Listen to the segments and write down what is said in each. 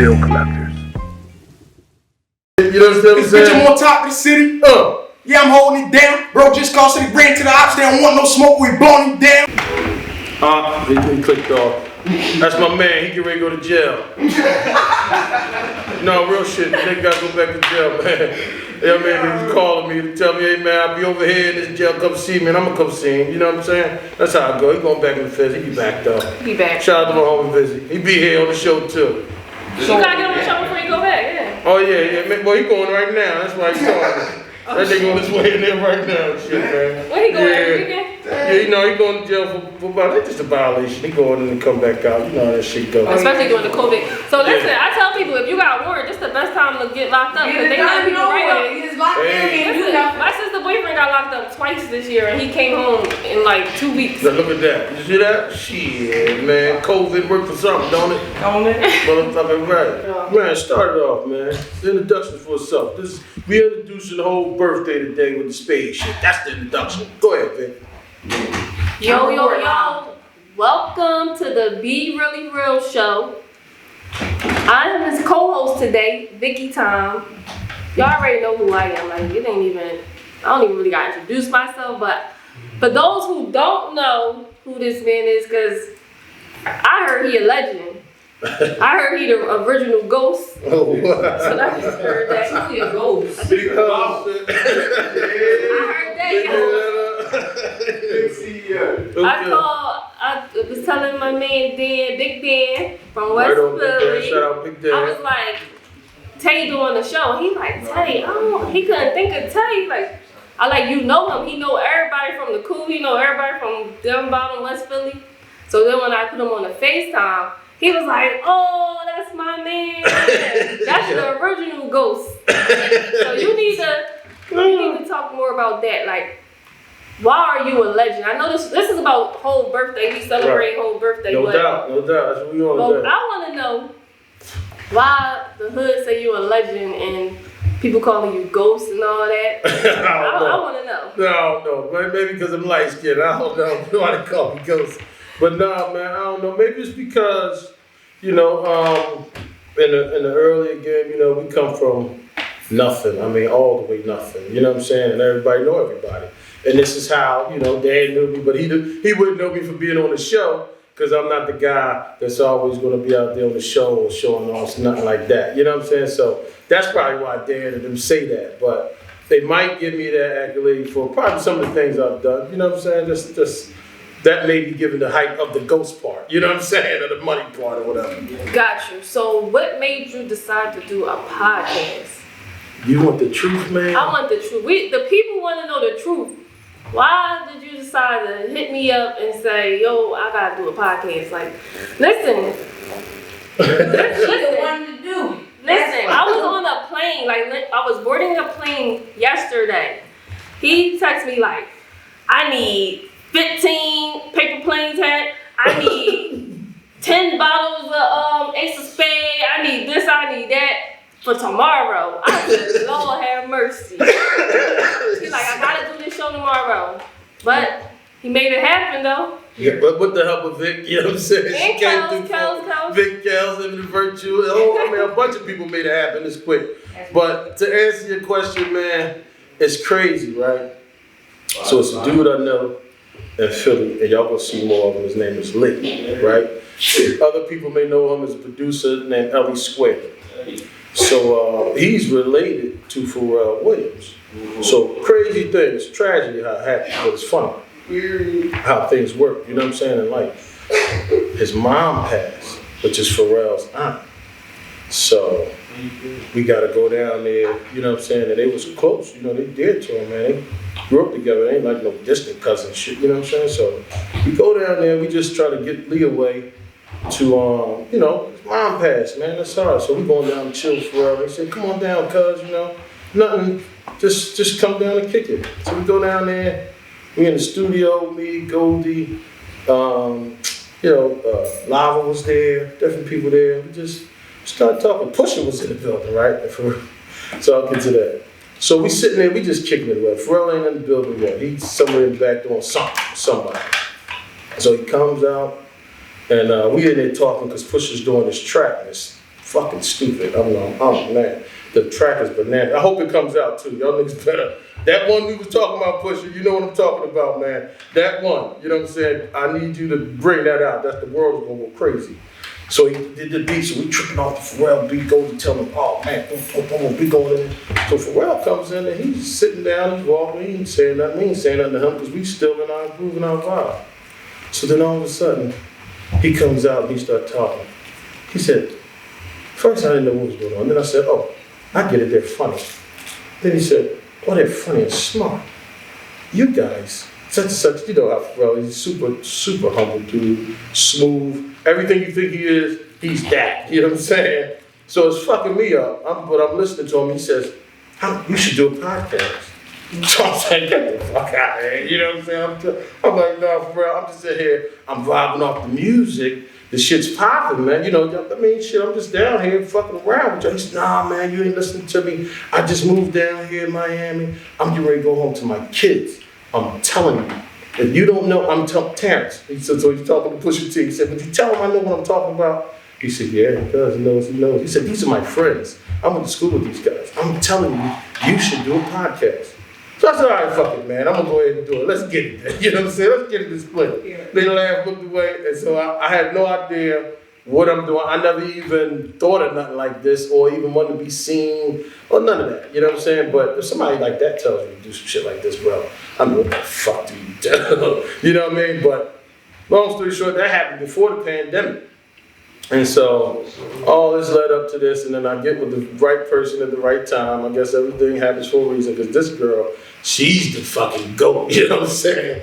bill collectors. You know what I'm saying? This bitch, I'm on top of the city. Yeah, I'm holding it down. Bro just called, said he ran to the ops. They don't want no smoke. We blowing him down. He clicked off. That's my man. He get ready to go to jail. No, real shit. They gotta go back to jail, man. Yeah, man, he was calling me to tell me, hey, man, I'll be over here in this jail. Come see me, and I'm gonna come see him. You know what I'm saying? That's how I go. He going back in the feds. He be back though. He back. Shout out to my homie Vizzy. He be here on the show too. You gotta get on the show before you go back, yeah. Oh yeah, man. Boy, he going right now. That's why he's calling. That nigga on his way in there right now and shit, man. Where he going every weekend? Yeah, you know, he going to jail for about, it's just a violation. He go in and come back out. You know how that shit goes. Especially during the COVID. So listen, I tell people, if you got a warrant, this the best time to get locked up. Because they let people right up. He's locked in. My sister boyfriend got locked up twice this year, and he came home in like 2 weeks. Now look at that. You see that? Shit, man. COVID worked for something, don't it? Don't it? Motherfucking right. Man, start it off, man. The introduction for itself. We introducing the whole birthday today with the spade shit. That's the introduction. Go ahead, Vic. Yo, yo, yo. Welcome to the Be Really Real show. I am his co-host today, Vicky Tom. Y'all already know who I am. Like, I don't even really gotta introduce myself, but for those who don't know who this man is, because I heard he a legend. I heard he the original ghost. Oh, wow. So I just heard that. He a ghost. I heard that. I was telling my man Dan, Big Dan from West Philly. Shout out Big Dan. I was like, Tay doing the show. He like, Tay, he couldn't think of Tay. Like, I like, you know him. He know everybody from the Cool. He know everybody from Devon Bottom, West Philly. So then when I put him on the FaceTime, he was like, oh, that's my man. That's the original ghost. So you need to talk more about that. Like, why are you a legend? I know this is about whole birthday. We celebrate whole birthday. No doubt. That's what we want to do. I want to know why the hood say you a legend and people calling you ghost and all that. I want to know. No. Maybe because I'm light skinned. I don't know why they call me ghost. But nah, man, I don't know. Maybe it's because, you know, in the earlier game, you know, we come from nothing. I mean, all the way nothing. You know what I'm saying? And everybody know everybody. And this is how, you know, Dad knew me, but he wouldn't know me for being on the show because I'm not the guy that's always going to be out there on the show or showing off, nothing like that. You know what I'm saying? So that's probably why Dad and them say that. But they might give me that accolade for probably some of the things I've done. You know what I'm saying? Just that may be given the hype of the ghost part. You know what I'm saying? Or the money part or whatever. Got you. So what made you decide to do a podcast? You want the truth, man? I want the truth. The people want to know the truth. Why did you decide to hit me up and say, yo, I gotta do a podcast? Like, listen. Listen, I was on a plane, like I was boarding a plane yesterday. He texted me like, I need 15 paper planes hat. I need 10 bottles of Ace of Spade. I need this, I need that for tomorrow. I said, Lord have mercy. He's like, I gotta do this show tomorrow. But he made it happen though. Yeah, but with the help of Vic, you know what I'm saying? And she came through Vic Kells and the Virtue. I mean, a bunch of people made it happen this quick. But to answer your question, man, it's crazy, right? So it's a dude I know in Philly, and y'all gonna see more of him. His name is Lee, right? Other people may know him as a producer named Ellie Square. So he's related to Pharrell Williams. So crazy thing, it's a tragedy how it happened, but it's funny how things work, you know what I'm saying, in life. His mom passed, which is Pharrell's aunt. So we gotta go down there, you know what I'm saying, and they was close, you know, they did to him, man. They grew up together, they ain't like no distant cousin shit, you know what I'm saying? So we go down there, we just try to get Lee away to, you know, his mom passed, man, that's hard. So we going down to chill Pharrell. They said, come on down, cuz, you know, nothing, just come down and kick it. So we go down there, we in the studio, me, Goldie, Lava was there, different people there. We just started talking. Pusha was in the building, right? So I'll get to that. So we sitting there, we just kicking it away. Pharrell ain't in the building yet. He's somewhere in the back doing somebody. So he comes out, and we in there talking because Pusha's doing this track, this fucking stupid. I'm like, oh man, the track is banana. I hope it comes out too. Y'all niggas better. That one we was talking about, Pusha, you know what I'm talking about, man. That one, you know what I'm saying? I need you to bring that out. That's the world's gonna go crazy. So he did the beat, so we tripping off the Pharrell beat, goes to tell him, oh man, we going in. So Pharrell comes in and he's sitting down, he's walking, he ain't saying nothing, we ain't saying nothing to him because we still in our groove and our vibe. So then all of a sudden, he comes out and he starts talking. He said, first I didn't know what was going on. Then I said, oh, I get it, they're funny. Then he said, oh, they're funny and smart. You guys, such and such, you know how Pharrell, he's super, super humble dude, smooth. Everything you think he is, he's that. You know what I'm saying? So it's fucking me up. But I'm listening to him. He says, you should do a podcast. So I'm saying, get the fuck out of here. You know what I'm saying? I'm like, no, for real. I'm just sitting here. I'm vibing off the music. The shit's popping, man. You know, I mean, shit, I'm just down here fucking around with you. He said, nah, man, you ain't listening to me. I just moved down here in Miami. I'm getting ready to go home to my kids. I'm telling you. If you don't know, I'm Terrence. He said, so he's talking to Pusha T. He said, but you tell him I know what I'm talking about. He said, yeah, he does. He knows. He said, these are my friends. I went to school with these guys. I'm telling you, you should do a podcast. So I said, all right, fuck it, man. I'm going to go ahead and do it. Let's get it there. You know what I'm saying? Let's get it displayed. Yeah. They laughed, looked away. And so I had no idea what I'm doing. I never even thought of nothing like this or even wanted to be seen or none of that. You know what I'm saying? But if somebody like that tells me to do some shit like this, bro, I mean, what the fuck do you do? You know what I mean? But long story short, that happened before the pandemic. And so all this led up to this, and then I get with the right person at the right time. I guess everything happens for a reason, because this girl, she's the fucking GOAT, you know what I'm saying?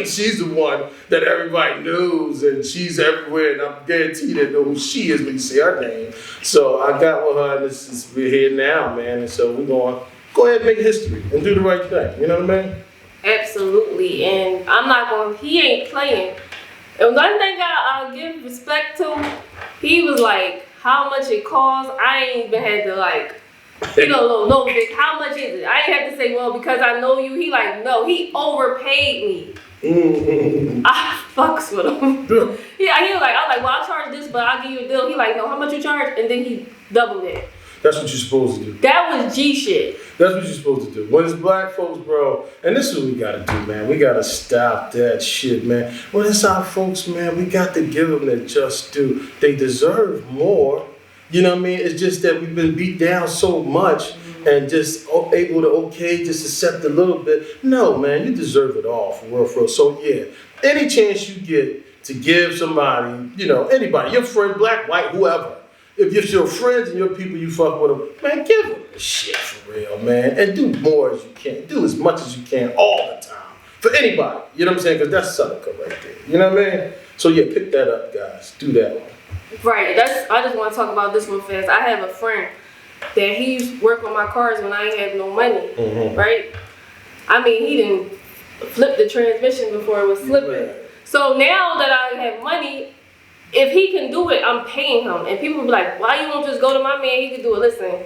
She's the one that everybody knows, and she's everywhere, and I'm guaranteed they know who she is when you say her name. So I got with her, and we're here now, man, and so we're going to go ahead and make history and do the right thing, you know what I mean? Absolutely, and I'm not going, he ain't playing. And one thing I'll give respect to, he was like, how much it costs? I ain't even had to like, no, Vic, how much is it? I ain't had to say, well, because I know you. He like, no, he overpaid me. Mm-hmm. I fucks with him. Yeah, he was like, I was like, well, I'll charge this, but I'll give you a deal. He like, no, how much you charge? And then he doubled it. That's what you're supposed to do. That was G shit. That's what you're supposed to do. When it's black folks, bro, and this is what we gotta do, man. We gotta stop that shit, man. When it's our folks, man, we got to give them their just due. They deserve more. You know what I mean? It's just that we've been beat down so much and just able to just accept a little bit. No, man, you deserve it all, for real. So yeah, any chance you get to give somebody, anybody, your friend, black, white, whoever, if it's your friends and your people you fuck with them, man, give them the shit for real, man. And do more as you can. Do as much as you can all the time. For anybody. You know what I'm saying? Because that's Sutter right there. You know what I mean? So yeah, pick that up, guys. Do that one. Right. I just want to talk about this real fast. I have a friend that he used to work on my cars when I ain't have no money. Mm-hmm. Right? I mean, he didn't flip the transmission before it was slipping. Right. So now that I have money, if he can do it, I'm paying him. And people be like, why you won't just go to my man? He can do it. Listen,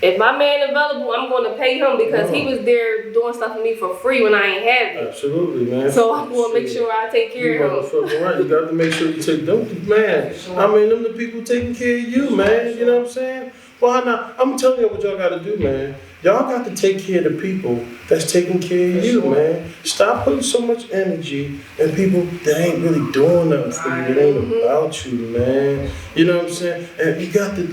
if my man available, I'm going to pay him because he was there doing stuff for me for free when I ain't have it. Absolutely, man. So I'm going to make sure I take care of him. Right. You got to make sure you take them, man. I mean, them the people taking care of you, man. You know what I'm saying? Why not? I'm telling you what y'all got to do, man. Y'all got to take care of the people that's taking care of you, man. Stop putting so much energy in people that ain't really doing nothing for you, that ain't about you, man. You know what I'm saying? And you got to,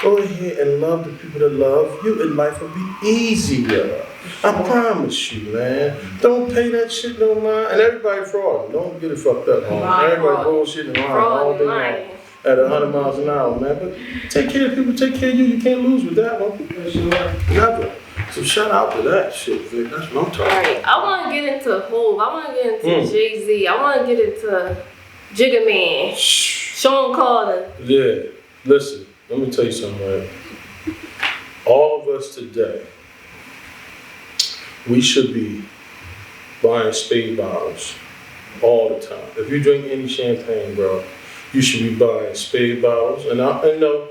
go ahead and love the people that love you, and life will be easier. I promise you, man. Don't pay that shit no mind. And everybody fraud. Don't get it fucked up, man. Everybody bullshit and lying all day long. At 100 miles an hour, man. But take care of people, take care of you. You can't lose with that one. Never. So shout out to that shit, Vic. That's what I'm talking about. I want to get into Hov. I want to get into Jay-Z. I want to get into Jigga Man. Sean Carter. Yeah. Listen, let me tell you something, right? All of us today, we should be buying spade bottles all the time. If you drink any champagne, bro, you should be buying spade bottles. And I know,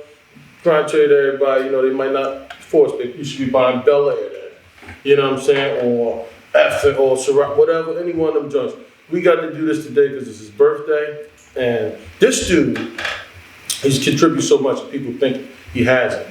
contrary to everybody, they might not force, but you should be buying Bel Air then. You know what I'm saying? Or Effort or Ciroc, whatever, any one of them joints. We got to do this today because it's his birthday. And this dude, he's contributed so much. People think He hasn't.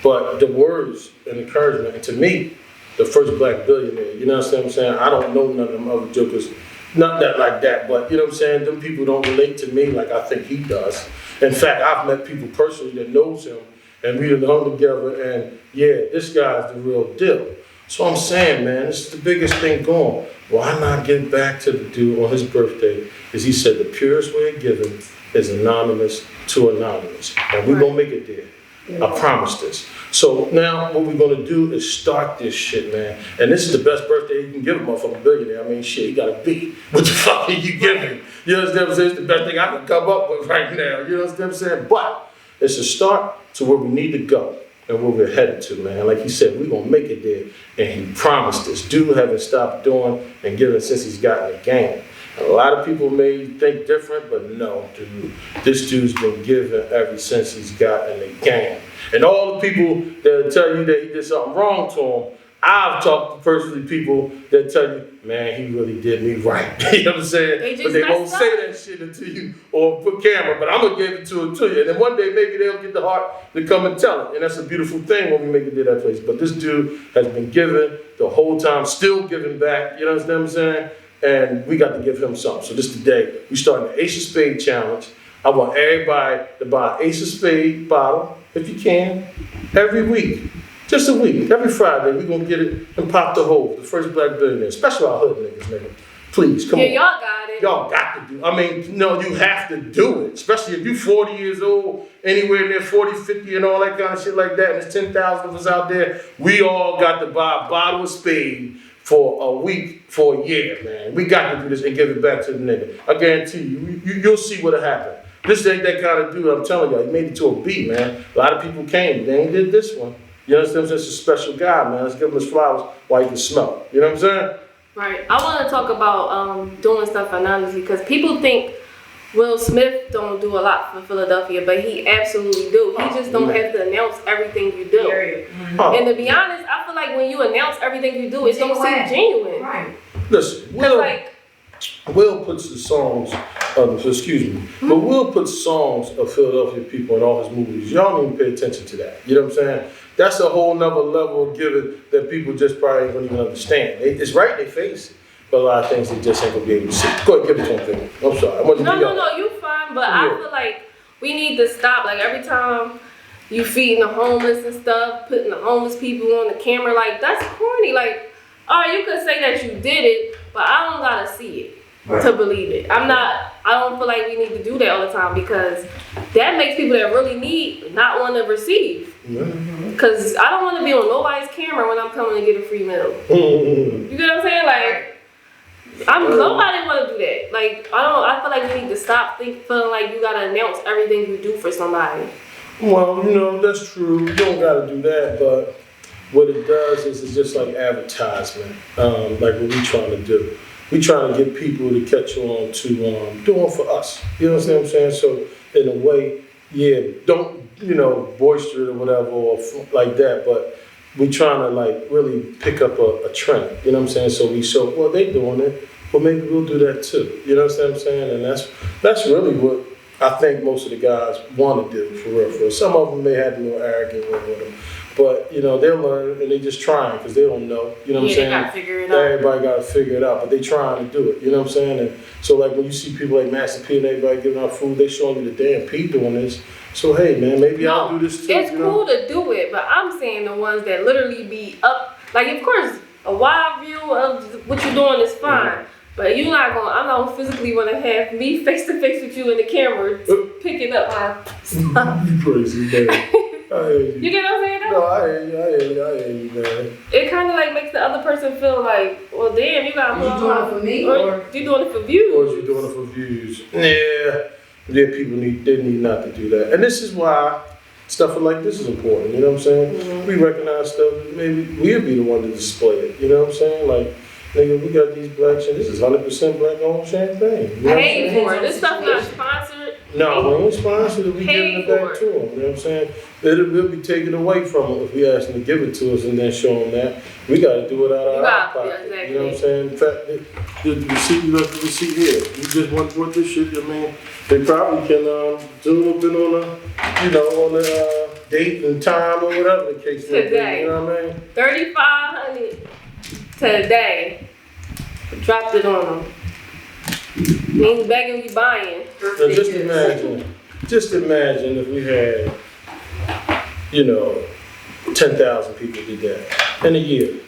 But the words and encouragement, and to me, the first black billionaire, you know what I'm saying? I don't know none of them other jokers, not that like that, but you know what I'm saying? Them people don't relate to me like I think he does. In fact, I've met people personally that knows him, and we done hung together, and yeah, this guy's the real deal. So I'm saying, man, this is the biggest thing going. Why not get back to the dude on his birthday? As he said, the purest way of giving is anonymous to anonymous. And we're gonna make it there. I promise this. So now what we're gonna do is start this shit, man. And this is the best birthday you can give a motherfucking billionaire. I mean, shit, you gotta be. What the fuck are you giving? You know what I'm saying? It's the best thing I can come up with right now. You know what I'm saying? But it's a start to where we need to go and where we're headed to, man. Like he said, we're gonna make it there. And he promised this. Dude haven't stopped doing and giving since he's gotten the game. A lot of people may think different, but no, dude. This dude's been giving ever since he's gotten the game. And all the people that tell you that he did something wrong to him, I've talked to personally people that tell you, man, he really did me right. You know what I'm saying? But they won't say that shit until you or put camera, but I'm gonna give it to you. And then one day maybe they'll get the heart to come and tell it. And that's a beautiful thing when we make it to that place. But this dude has been giving the whole time, still giving back, you know what I'm saying? And we got to give him something. So this today, we starting the Ace of Spade challenge. I want everybody to buy an Ace of Spade bottle, if you can, every week. Just a week. Every Friday, we're going to get it and pop the hole. The first black billionaire. Especially our hood niggas, nigga. Please, come on. Yeah, y'all got it. Y'all got to do. I mean, no, you have to do it. Especially if you're 40 years old, anywhere near 40, 50, and all that kind of shit like that, and there's 10,000 of us out there, we all got to buy a bottle of Spade for a week, for a year, man. We got to do this and give it back to the nigga. I guarantee you'll see what'll happen. This ain't that kind of dude, I'm telling y'all. He made it to a B, man. A lot of people came. They ain't did this one. You understand what I'm saying? It's a special guy, man. Let's give him his flowers while he can smell it. You know what I'm saying? Right. I want to talk about doing stuff anonymously because people think Will Smith don't do a lot for Philadelphia, but he absolutely do. He just don't have to announce everything you do. Mm-hmm. And to be honest, I feel like when you announce everything you do, it's gonna seem genuine. Right. Listen, Will puts the songs of, excuse me, but Will puts songs of Philadelphia people in all his movies. Y'all don't even pay attention to that. You know what I'm saying? That's a whole nother level of giving that people just probably don't even understand. It's right in their face, but a lot of things they just ain't gonna be able to see. Go ahead, give it to him, baby. I'm sorry. No, you fine, but I feel like we need to stop. Like every time you feeding the homeless and stuff, putting the homeless people on the camera, like that's corny. Like, all right, you could say that you did it, but I don't gotta see it to believe it. I don't feel like we need to do that all the time because that makes people that really need not want to receive. Because I don't want to be on nobody's camera when I'm coming to get a free meal. You get what I'm saying? Like, nobody want to do that. Like, I feel like we need to stop feeling like you gotta announce everything you do for somebody. Well, you know, that's true. You don't gotta do that, but what it does is it's just like advertisement, like what we trying to do. We trying to get people to catch on to doing for us. You know what I'm saying? So in a way, yeah, don't, boisterous or whatever or like that, but we trying to like really pick up a trend. You know what I'm saying? So we show, well, they doing it, well maybe we'll do that too. You know what I'm saying? And that's really what I think most of the guys want to do for real. Some of them may have a little arrogant with them. But, they'll learn and they just trying because they don't know. You know what I'm saying? They gotta figure it out. Everybody got to figure it out, but they trying to do it. You know what I'm saying? And so, like, when you see people like Master P and everybody giving out food, they showing you the damn P doing this. So, hey, man, maybe I'll do this too. It's cool to do it, but I'm saying the ones that literally be up. Like, of course, a wide view of what you're doing is fine. But I'm not physically going to have me face to face with you in the camera picking up my stuff. You crazy, man. I hear you. You get what I'm saying? No, I hear you, man. It kind of like makes the other person feel like, well, damn, you got you doing it for me, or you doing it for views? Or you doing it for views? Yeah, people need not to do that, and this is why stuff like this is important. You know what I'm saying? Mm-hmm. We recognize stuff. Maybe we'll be the one to display it. You know what I'm saying? Like, nigga, we got these black shit. This is 100% black-owned champagne. You know I hate for it. This stuff not sponsored. No, we ain't sponsored. We giving it back to them. You know what I'm saying? We'll be taken away from them if we ask them to give it to us and then show them that. We got to do it out of our pocket. Yeah, exactly. You know what I'm saying? In fact, the receipt, you left the receipt here. You just want this shit. I mean, they probably can do a little bit on the, date and time or whatever the case may be. Today. You know what I mean? 3,500 today. Dropped it on them. Means begging you buying. So just imagine if we had, 10,000 people did that in a year.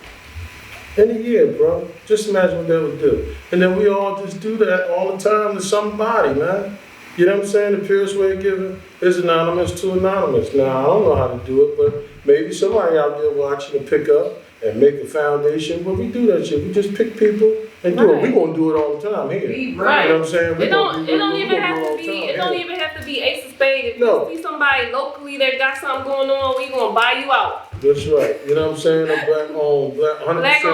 In a year, bro. Just imagine what that would do. And then we all just do that all the time to somebody, man. You know what I'm saying? The purest way of giving is anonymous to anonymous. Now, I don't know how to do it, but maybe somebody out there watching to pick up and make a foundation. But we do that shit. We just pick people and do it. We're going to do it all the time here. Right. You know what I'm saying? It don't even have to be Ace of Spades. If you see somebody locally that got something going on, we gonna buy you out. That's right. You know what I'm saying? I'm black owned, 100% black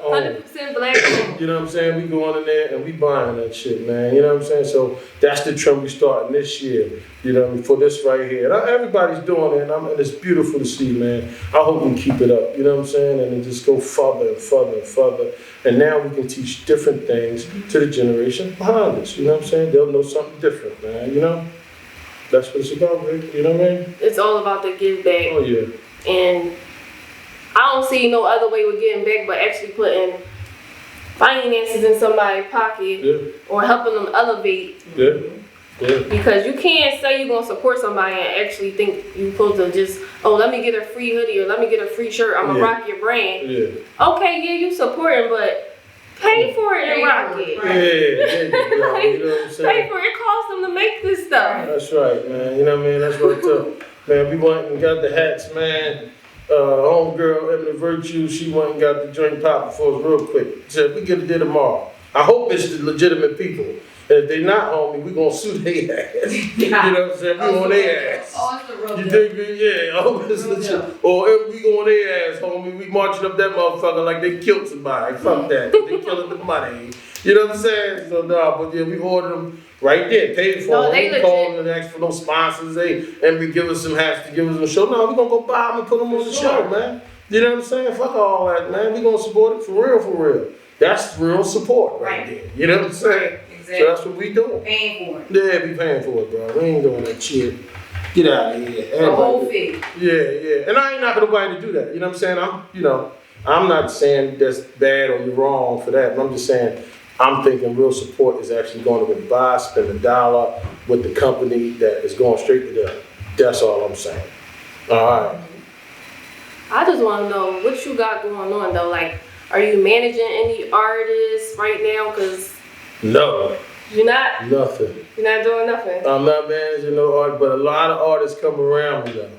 owned. 100% black owned. You know what I'm saying? We going in there and we buying that shit, man. You know what I'm saying? So that's the trend we starting this year. You know, for this right here. And everybody's doing it, and it's beautiful to see, man. I hope we keep it up. You know what I'm saying? And it just go further and further and further. And now we can teach different things to the generation behind us. You know what I'm saying? They'll know something different, man. You know? That's what it's about, Rick. You know what I mean? It's all about the give back. Oh, yeah. And I don't see no other way with getting back but actually putting finances in somebody's pocket or helping them elevate. Yeah. Because you can't say you're going to support somebody and actually think you're supposed to just, let me get a free hoodie or let me get a free shirt. I'm going to rock your brand. Yeah. Okay, yeah, you supporting, but pay for it and rock it. Yeah, there you go. You know what I'm saying? Pay for it. It costs them to make this stuff. That's right, man. You know what I mean? That's what's up. Man, we went and got the hats, man. Homegirl, Ebony Virtue, she went and got the joint popping for us real quick. She said, we get it there tomorrow. I hope it's the legitimate people. And if they not homie, we gonna sue their ass. You know what I'm saying? We on their ass. Oh, it's the real You deal. dig me? Yeah, I hope it's legit. Or if we go on their ass, homie, we marching up that motherfucker like they killed somebody. Fuck that. They killing the money. You know what I'm saying? So but yeah, we ordered them right there, paid for them. We called them and asked for no sponsors. And we give us some hats to give us a show. No, we gonna go buy them and put them on the show, man. You know what I'm saying? Fuck all that, man. We gonna support it for real, for real. That's real support right there. You know what I'm saying? Exactly. So that's what we doing. Paying for it. Yeah, we paying for it, bro. We ain't doing that shit. Get out of here. The whole fee. Yeah. And I ain't knocking nobody to do that. You know what I'm saying? I'm not saying that's bad or you're wrong for that, but I'm just saying I'm thinking real support is actually going to buy, spend $1 with the company that is going straight to them. That's all I'm saying. All right. I just want to know what you got going on though. Like, are you managing any artists right now? Cause no. You're not? Nothing. You're not doing nothing? I'm not managing no art, but a lot of artists come around me though.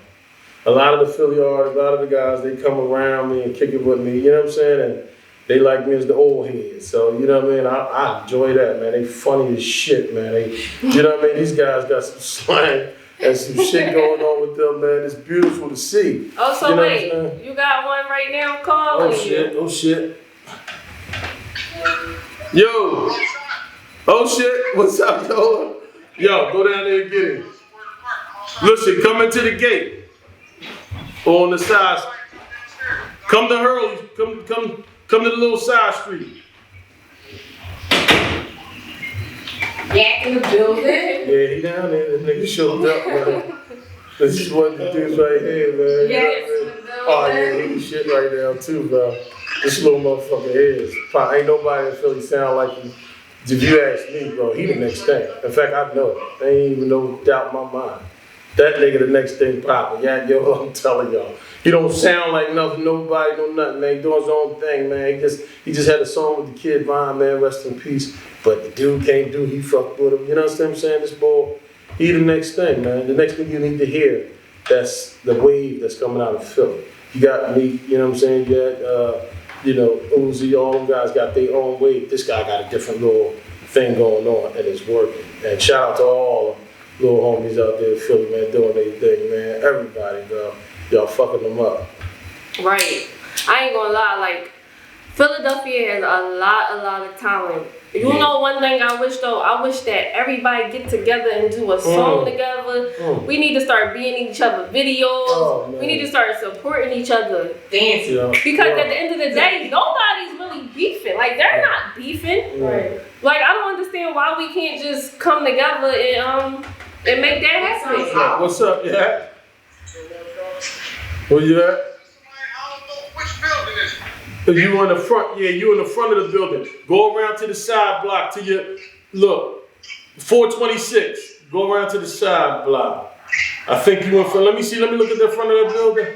A lot of the Philly artists, a lot of the guys, they come around me and kick it with me, you know what I'm saying? And they like me as the old head. So, you know what I mean? I enjoy that, man. They funny as shit, man. You know what I mean? These guys got some slang and some shit going on with them, man. It's beautiful to see. Oh, so wait, you got one right now calling you? Oh shit. Yo. Oh shit, what's up, Yola? Yo, go down there and get him. Listen, come into the gate. On the side. Come to Hurley. Come to the little side street. Yak in the building. Yeah, he down there. This nigga showed up, man. This is one of the dudes right here, man. Yes, you know oh yeah, he shit right now too, bro. This little motherfucker is. Ain't nobody in Philly sound like him. If you ask me, bro, he the next thing. In fact, I know it. There ain't even no doubt in my mind. That nigga the next thing popping. Yeah, yo, I'm telling y'all. He don't sound like nothing, nobody, no nothing, man. He doing his own thing, man. He just had a song with the Kid Vine, man, rest in peace. But the dude can't do, he fucked with him. You know what I'm saying? This boy, he the next thing, man. The next thing you need to hear, that's the wave that's coming out of Philly. You got me, you know what I'm saying? You got, Uzi, all them guys got their own wave. This guy got a different little thing going on, and it's working. And shout out to all little homies out there in Philly, man, doing their thing, man. Everybody, bro. Y'all fucking them up. Right. I ain't gonna lie, like, Philadelphia has a lot of talent. You know one thing I wish though? I wish that everybody get together and do a song together. We need to start being in each other videos. Oh, we need to start supporting each other. Dancing. Yeah. Because at the end of the day, nobody's really beefing. Like, they're not beefing. Right. Like, I don't understand why we can't just come together and make that happen. What's up, yeah? Where you at? I don't know which building is it. You in the front, yeah, you in the front of the building. Go around to the side block to your, look, 426. Go around to the side block. I think you in front, let me look at the front of the building.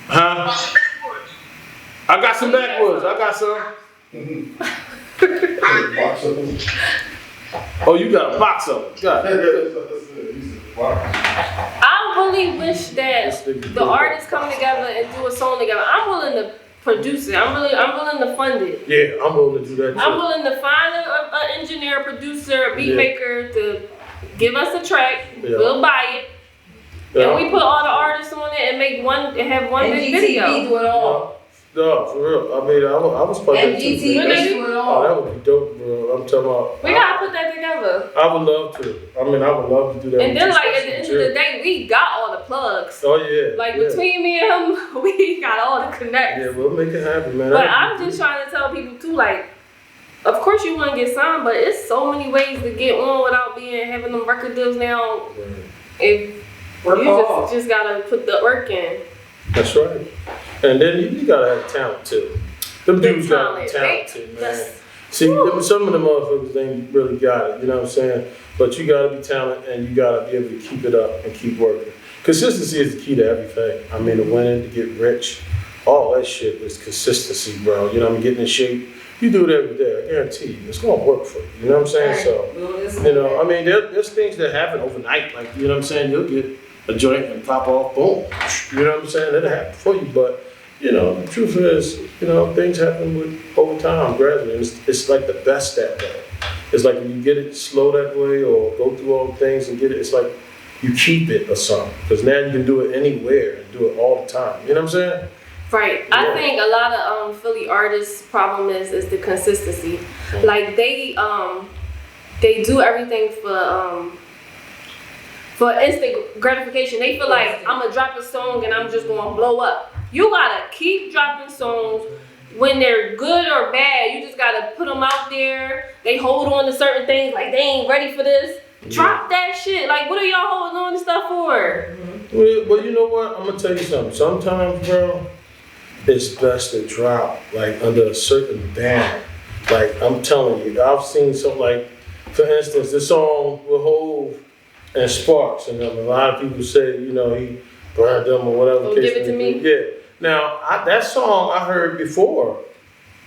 Huh? I got some backwoods, I got some. Oh, you got a box of them. Got it. I really wish that the artists come together and do a song together. I'm willing to produce it. I'm willing to fund it. Yeah, I'm willing to do that too. I'm willing to find an engineer, producer, a beat maker to give us a track. Yeah. We'll buy it. And we put all the artists on it and make one and have one big video. MGTV do it all. No, for real. I mean, I was part of that too. MGTV do it Oh, all. that would be dope, bro. I'm talking about. We gotta put that together. I would love to. I mean, I would love to do that. And then, with like, you, at the end of the day, we got all the plugs. Oh yeah. Like, yeah. between me and him, we got all the connects. Yeah, we'll make it happen, man. But I'm just trying to tell people too, like, of course you want to get signed, but it's so many ways to get on without having them record deals now. If you just gotta put the work in. That's right. And then you gotta have talent too. Them dudes gotta be talent, talented, man. Yes. See, some of the motherfuckers ain't really got it, you know what I'm saying? But you gotta be talented and you gotta be able to keep it up and keep working. Consistency is the key to everything. I mean, to winning, to get rich, all that shit is consistency, bro. You know what I mean? Getting in shape. You do it every day, I guarantee you, it's gonna work for you. You know what I'm saying? So, you know, I mean, there's things that happen overnight. Like, you know what I'm saying? You'll get a joint and pop off, boom. You know what I'm saying? That'll happen for you. But, you know, the truth is, you know, things happen over time, gradually. It's like the best that way. It's like when you get it slow that way or go through all the things and get it, it's like you keep it or something. Because now you can do it anywhere and do it all the time. You know what I'm saying? Right. Yeah. I think a lot of Philly artists' problem is the consistency. Like they do everything for instant gratification. They feel like I'm gonna drop a song and I'm just gonna blow up. You gotta keep dropping songs when they're good or bad. You just gotta put them out there. They hold on to certain things like they ain't ready for this. Drop that shit. Like, what are y'all holding on to stuff for? Well, you know what? I'm gonna tell you something. Sometimes, bro, it's best to drop like under a certain banner. Like, I'm telling you, I've seen something like, for instance, this song with Hov and Sparks, and a lot of people say, you know, he burned them or whatever. Oh, Give It To Me? Yeah. Now, that song I heard before,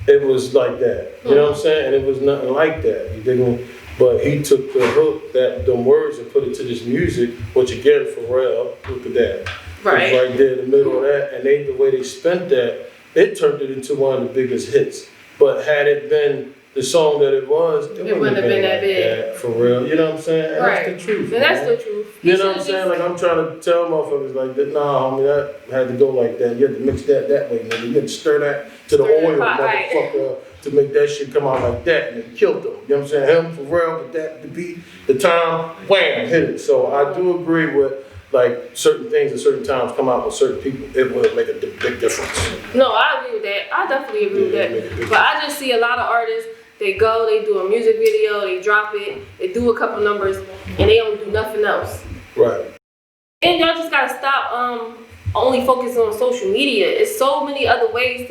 it was like that. You know what I'm saying? And it was nothing like that. He didn't, but he took the hook, them words, and put it to this music, which again, Pharrell, look at that. Right. It was right there in the middle of that, and the way they spent that, it turned it into one of the biggest hits. But had it been the song that it was, it wouldn't have been that big. For real, you know what I'm saying? And Right. that's the truth. And that's man. the truth. You know what I'm saying? Like, I'm trying to tell motherfuckers like that, nah, homie, that had to go like that. You had to mix that way, nigga. You had to stir that to the Stir the oil, pot, right. motherfucker, to make that shit come out like that. And it killed them. You know what I'm saying? Him, Pharrell, with that, the beat, the time, wham, hit it. So I do agree with, like, certain things at certain times come out with certain people. It will make a big difference. No, I agree with that. I definitely agree Yeah, with that. But I just see a lot of artists, they go, they do a music video, they drop it, they do a couple numbers, and they don't do nothing else. Right. And y'all just gotta stop only focusing on social media. It's so many other ways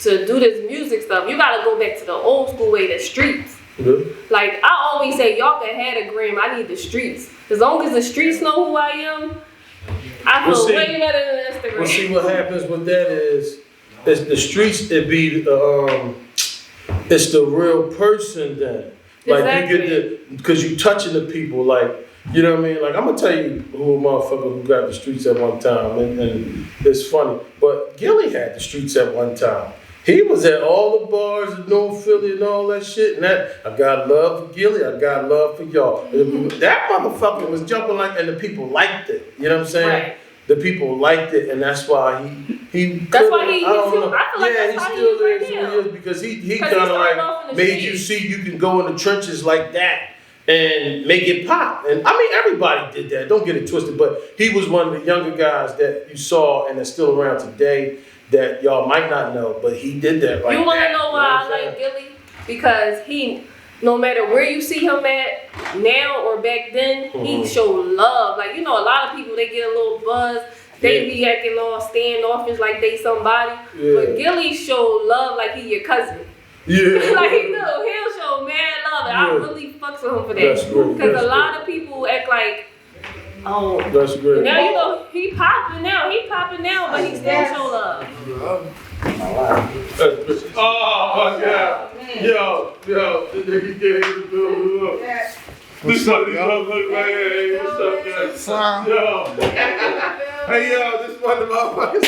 to do this music stuff. You gotta go back to the old school way, the streets. Really? Like, I always say, y'all can have a gram, I need the streets. As long as the streets know who I am, I feel Well, see- way better than Instagram. Well, see, what happens with that is the streets, it's the real person then. Like, Exactly. you get because you touching the people, like, you know what I mean? Like, I'm gonna tell you who a motherfucker who got the streets at one time, and it's funny, but Gilly had the streets at one time. He was at all the bars in North Philly and all that shit, and that, I got love for Gilly, I got love for y'all. That motherfucker was jumping like, and the people liked it, you know what I'm saying? Right. The people liked it, and that's why he. That's why he- I don't he- know. I feel like yeah, that's he how he still is right is who now. he is because he 'Cause he kind of started off in like the made you streets. see you can go in the trenches like that and make it pop. And I mean, everybody did that. Don't get it twisted. But he was one of the younger guys that you saw and that's still around today that y'all might not know. But he did that like You want that. to know what why I'm I saying? like Gilly? Because he, no matter where you see him at, now or back then, he showed love. Like, you know, a lot of people, they get a little buzz, They be acting all standoffish like they somebody. Yeah. But Gilly show love like he your cousin. Yeah. Like he'll show mad love, and I Yeah. really fucks with him for That's that. great. Because That's a lot of people act like, oh, That's great. now you know he popping now, but he still show love. Oh my God. Yo, this nigga get in the building. This one, hey, what's up, guys? Yo. Hey, yo, this one of the motherfuckers.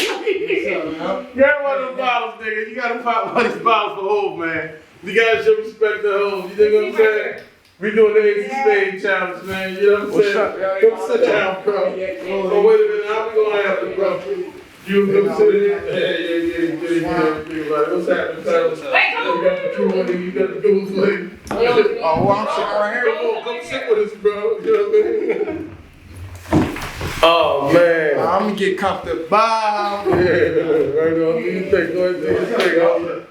Grab one of the bottles, nigga. You gotta pop one of these bottles for Hov, man. You gotta show respect to Hov. You dig what I'm saying? We doing the AC Spade challenge, man. You know what I'm saying? Come sit down, bro. Oh, wait a minute. How we gonna have it, bro? You come sit in. Yeah. What's happening, fellas? Hey, come on. You got the crew with you. You got the goons with you. Oh, well, I'm sitting right here. Come on, come sit with us, bro. You know what I mean? Oh, man. I'm gonna get comfortable. Yeah, right on. Do you think? Go ahead, do your thing.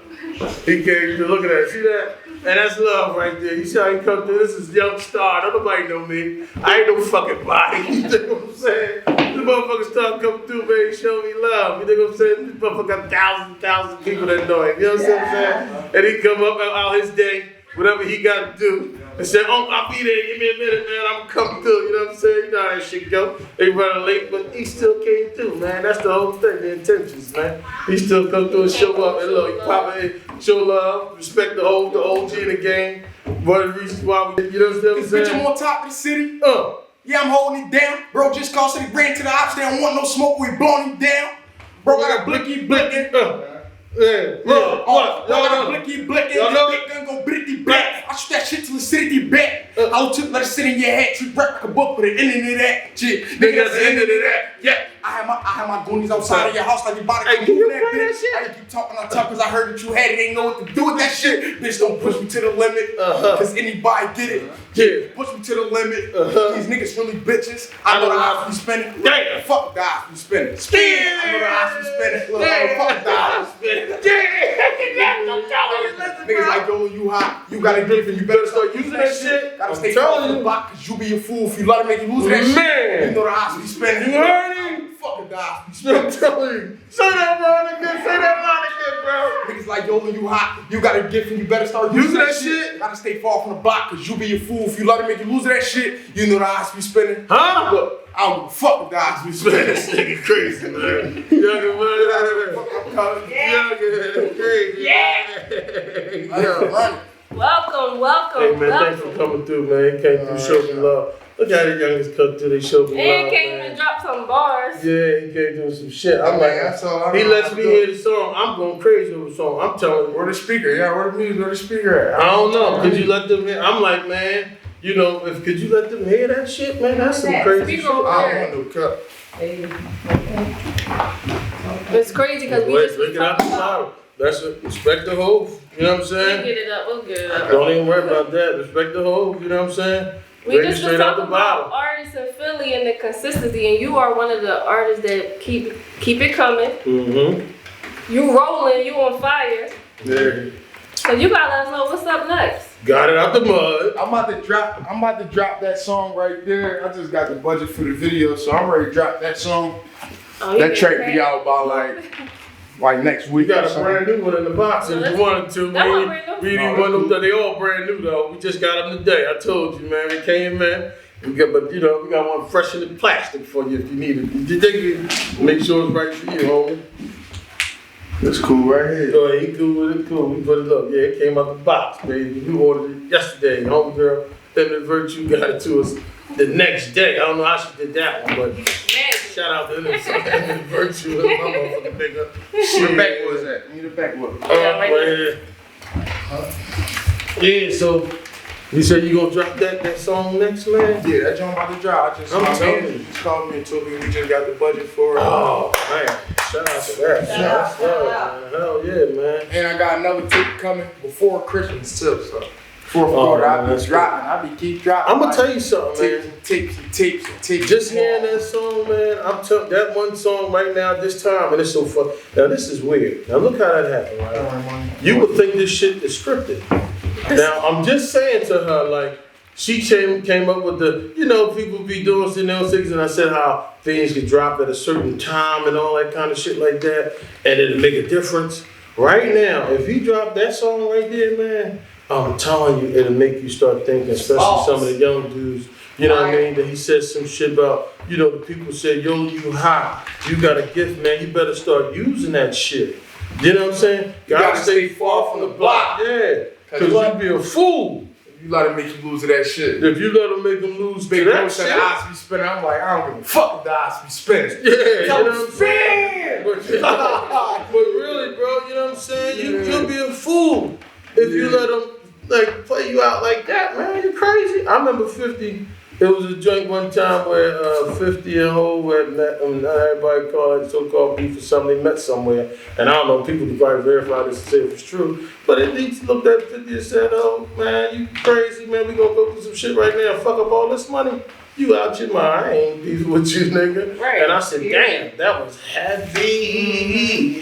He came to look at that. See that? And that's love right there. You see how he come through? This is young star. Don't nobody know me. I ain't no fucking body. You know what I'm saying? This motherfucker star come through, man. Show me love. You know what I'm saying? This motherfucker got thousands of people that know him. You know what I'm saying? And he come up out his day, whatever he got to do, and say, oh, I'll be there. Give me a minute, man. I'm coming through. You know what I'm saying? You know how that shit go. They running late, but he still came through, man. That's the whole thing, the intentions, man. He still come through and show up. And look, he pop in, show love, respect the OG in the game. One of the reasons why we, you know what I'm This saying? bitch, I'm on top of the city. Oh. Yeah, I'm holding it down. Bro, just cause he ran to the ops, they don't want no smoke, we blowing him down. Bro, I got blicky blicking. Yeah, look, what? Bro, I Y'all got know. blicky blicking. Y'all know Big gun go bitty black. I shoot that shit till the city back. I took let it sit in your head, treat rap like a book, but the ending of that shit. Nigga, that's the end of that. Yeah. I had my goonies outside of your house like you about to Hey, come can you move that play that bitch. shit? I keep talking on top cause I heard that you had it, ain't know what to do with that shit. Bitch, don't push me to the limit, cause anybody get it. Yeah. Push me to the limit. These niggas really bitches. I know the eyes be spinning. Damn. Fuck the eyes be spinning. I know the eyes be spinning. Look, fuck the eyes be spinning. Niggas like, yo, you hot. You gotta get it. You better start using that shit. Gotta stay far from the block cause you be a fool if you let it make you lose that shit. Man. You know the eyes be spinning. You heard him? Fuck the eyes be spinning. I'm telling you. Say that line again. Say that line again, bro. Niggas like, yo, when you hot, you got a gift and you better start using that shit. Gotta stay far from the block, cause you be a fool. If you let it make you lose that shit, you know the eyes be spinning. Huh? Look, I don't give a fuck if the eyes be spinning. This nigga crazy, man. Younger man. Younger, crazy. Yeah. Welcome. Hey, man, thanks for coming through, man. He came through, showed me love. Look how the youngest come through, they showed me love. And came man. and dropped some bars. Yeah, he came through some shit. I'm Man, like, that's all I he know lets how me to do. hear the song. I'm going crazy over the song. I'm telling you. Where the speaker? Yeah, where the music? Where the speaker at? I don't know. Could you let them hear? I'm like, man, you know, could you let them hear that shit, man? That's some crazy shit. I don't want no cup. It's crazy because we just Look it out the bottle. That's it. Respect the Hov. You know what I'm we'll saying? get it up. We'll get it up. Don't even worry about that. Respect the Hov. You know what I'm saying? We Bring it just was straight out talking the bottle. about artists in Philly and the consistency, and you are one of the artists that keep it coming. Mm-hmm. You rolling, you on fire. Yeah. So you gotta let us know what's up next. Got it out the mud. I'm about to drop that song right there. I just got the budget for the video, so I'm ready to drop that song. Oh, you That get track paid. be out by like next We week. got or a something. brand new one in the box if you wanted to. That one Man. brand new? We didn't want them. They all brand new though. We just got them today. I told you, man. They came in. We got one fresh in the plastic for you if you need it. You dig it? Make sure it's right for you, homie. That's cool right here. Go ahead, he cool with it, cool. We put it up. Yeah, it came out the box, baby. We ordered it yesterday. Homegirl, Feminine Virtue got it to us the next day. I don't know how she did that one, but shout out to Feminine Virtue. My motherfucking nigga. Where the back was at? Need the back was. right Right here. Yeah, so you said you gonna drop that song next, man? Yeah, that joint about to drop. I'm telling you. Just called me and told me we just got the budget for it. Oh, man. Shout out to that. Shout out, man. Hell yeah, man. And I got another tape coming before Christmas too, so. Before Oh, I man, be dropping. I be keep dropping. I'm gonna tell you something, man. Tapes. Just hearing that song, man, I'm telling that one song right now, this time, and it's so fun. Now, this is weird. Now, look how that happened, right? You would think this shit is scripted. Now, I'm just saying to her, like, she came up with the, people be doing in those things, and I said how things get dropped at a certain time and all that kind of shit like that, and it'll make a difference. Right now, if you drop that song right there, man, I'm telling you, it'll make you start thinking, especially some of the young dudes. You know what I mean? That he said some shit about, the people say, yo, you hot, you got a gift, man, you better start using that shit. You know what I'm saying? You gotta stay far from the block. Yeah, because you'd be a fool. You let him make you lose to that shit. If you let him make him lose to that shit. The odds be spinning. I'm like, I don't give a fuck if the odds be spinning. Yeah, you know what I'm saying? But really, bro, you know what I'm saying? You'll be a fool if you let him play you out like that, man. You're crazy. I remember 50. It was a joint one time where 50 and Ho had met, everybody called it so-called beef or something. They met somewhere, and I don't know. People could probably verify this and say if it's true. But at least looked at 50 and said, "Oh man, you crazy, man? We gonna go through some shit right now. Fuck up all this money. You out your mind? I ain't beefing with you, nigga." Right. And I said, "Damn, that was heavy.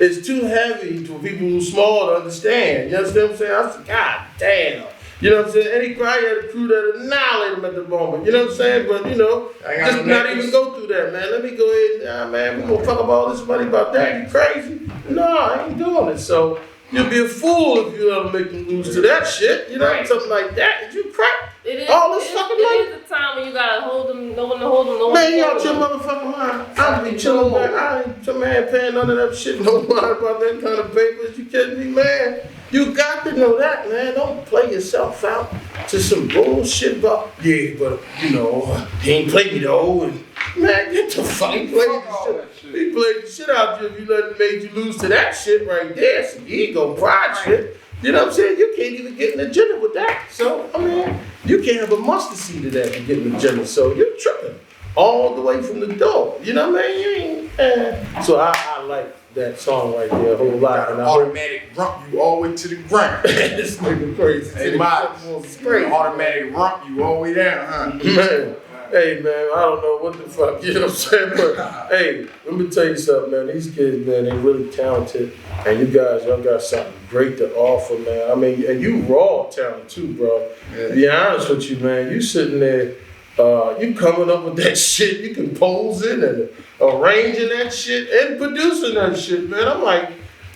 It's too heavy for people who small to understand." You understand what I'm saying? I said, "God damn." You know what I'm saying? And he probably had a crew that annihilate him at the moment. You know what I'm saying? But just not even go through that, man. Let me go ahead, man, we gonna fuck up all this money about that. You crazy? No, I ain't doing it. So you'll be a fool if you let them make them lose to that shit. Something like that. Did you crack? It is, all this fucking money? It is the time when you gotta hold them, no one to hold them, no one Man, to you hold out your them. motherfucking mind. I be chilling, man. I ain't some man paying none of that shit. No mind about that kind of papers. You kidding me, man? You got to know that, man. Don't play yourself out to some bullshit about, yeah, but, he ain't played me though. And, man, get the fuck. He played the shit out you if you made you lose to that shit right there. Some ego, pride shit. You know what I'm saying? You can't even get an agenda with that. So, you can't have a mustard seed of that to get an agenda. So, you're tripping all the way from the door. You know what I mean? So, I like that song right there a whole lot. And automatic rump you all the way to the ground. This nigga crazy. Hey, it's crazy. Automatic rump you all the way down, huh? Man. Hey, man, I don't know what the fuck, you know what I'm saying? But, hey, let me tell you something, man. These kids, man, they really talented. And y'all got something great to offer, man. And you raw talent, too, bro. Yeah. To be honest with you, man, you sitting there, you coming up with that shit. You composing and arranging that shit and producing that shit, man. I'm like,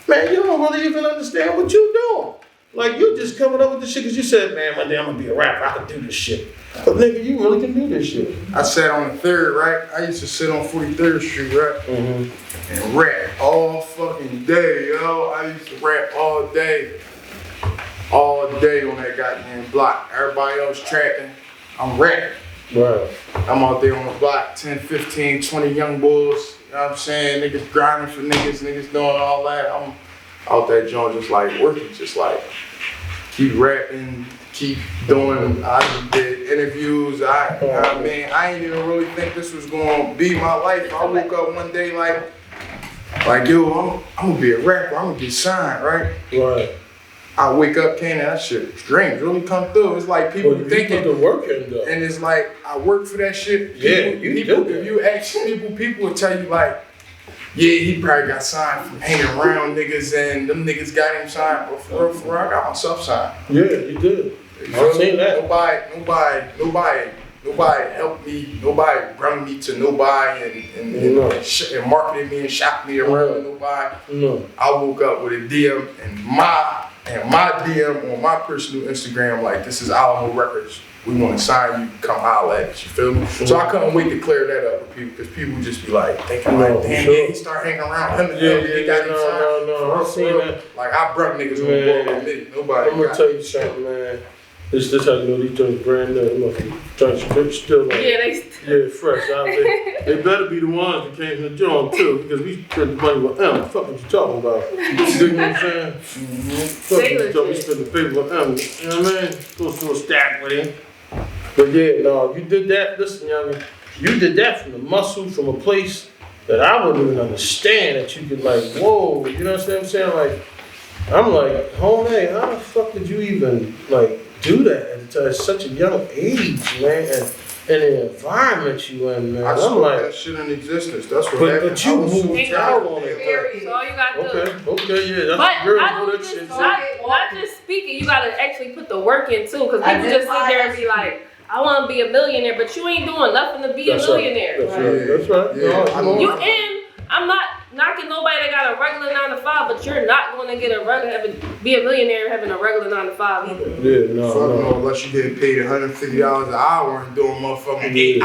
man, you don't really even understand what you're doing. Like, you just coming up with this shit because you said, man, one day I'm going to be a rapper. I can do this shit. But, nigga, you really can do this shit. I sat on the 3rd, right? I used to sit on 43rd Street, right? Mm-hmm. And rap all fucking day, yo. I used to rap all day. All day on that goddamn block. Everybody else trapping. I'm rapping. Right. I'm out there on the block, 10, 15, 20 young boys. You know what I'm saying? Niggas grinding for niggas doing all that. I'm out that joint just like working, just like keep rapping, keep doing. I just did interviews. I ain't even really think this was gonna be my life. I woke up one day like yo, I'm gonna be a rapper. I'm gonna get signed, right? Right. I wake up, that shit, dreams really come through. It's like people thinking, put the work in though. And it's like I work for that shit. People, if you ask people will tell you like, yeah, he probably got signed from hanging around niggas and them niggas got him signed. But for real, I got myself signed. Yeah, you did. I've seen that. Nobody helped me. Nobody brought me to nobody and marketed me and shopped me around. Nobody. No. I woke up with a DM and my DM on my personal Instagram like, this is Alamo Records. We want to sign you. Come holler at us. You feel me? Mm-hmm. So I couldn't wait to clear that up with people because people just be like thinking like, damn, he start hanging around him. No. I've seen that. Like I brought niggas on board with me. Nobody. I'm gonna tell you something, man. This how you know these joints brand new. Joints still like fresh. They better be the ones that came from the joint too, because we spent the money with them. Fuck what you talking about? You know what I'm saying? Mm-hmm. We spent the paper with them. You know what I mean? Goes to a stack with him. But yeah, no, you did that. Listen, youngin, you did that from the muscle, from a place that I wouldn't even understand that you could like, whoa. You know what I'm saying? Like, I'm like, homie, how the fuck did you even like do that at such a young age, man? And in the environment you in, man. I I'm saw like, that shit in existence. That's what happened. but you moved out on it. Period. So all you got to Okay, yeah, that's But girl, not know only that just shit. not just speaking, you gotta actually put the work in too. Cause I people did just sit there and be like, I wanna be a millionaire, but you ain't doing nothing to be a millionaire. That's right. That's right. Yeah. No, I You in, I'm not knocking nobody that got a regular 9 to 5, but you're not gonna get be a millionaire having a regular 9 to 5 either. Yeah, no, Fuck no. no, unless you get paid $150 an hour and doing motherfucking 8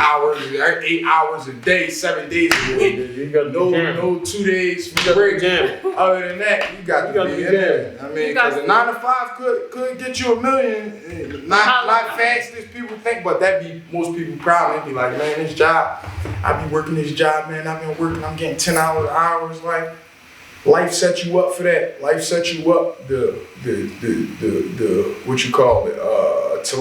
hours a day, 7 days a week. You got No 2 days for break. Other than that, you got to be in there. I mean, because a 9 to 5 could get you $1 million. Not fast as people think, but that be most people proud. They be like, man, this job, I be working this job, man. I've been working. I'm getting 10 hours. Like, life sets you up for that. Life sets you up the what you call it to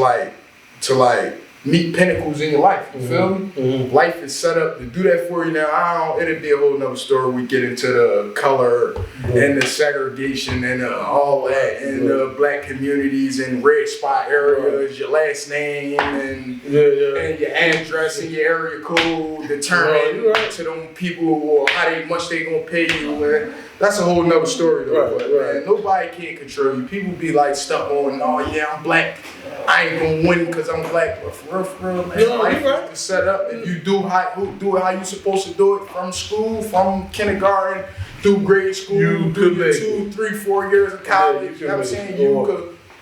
like meet pinnacles in your life. You feel me? Mm-hmm. Life is set up to do that for you. Now it'd be a whole nother story. We get into the color and the segregation and all that and the black communities and red spot areas, your last name and your address and your area code determine to them people or how much they gonna pay you. And that's a whole nother story though. Man, nobody can control you. People be like stuck on, oh yeah, I'm black. I ain't gonna win because I'm black. But for real, man, life is set up and you do it how you supposed to do it from school, from kindergarten through grade school, through your 2, 3, 4 years of college. You know what I'm saying?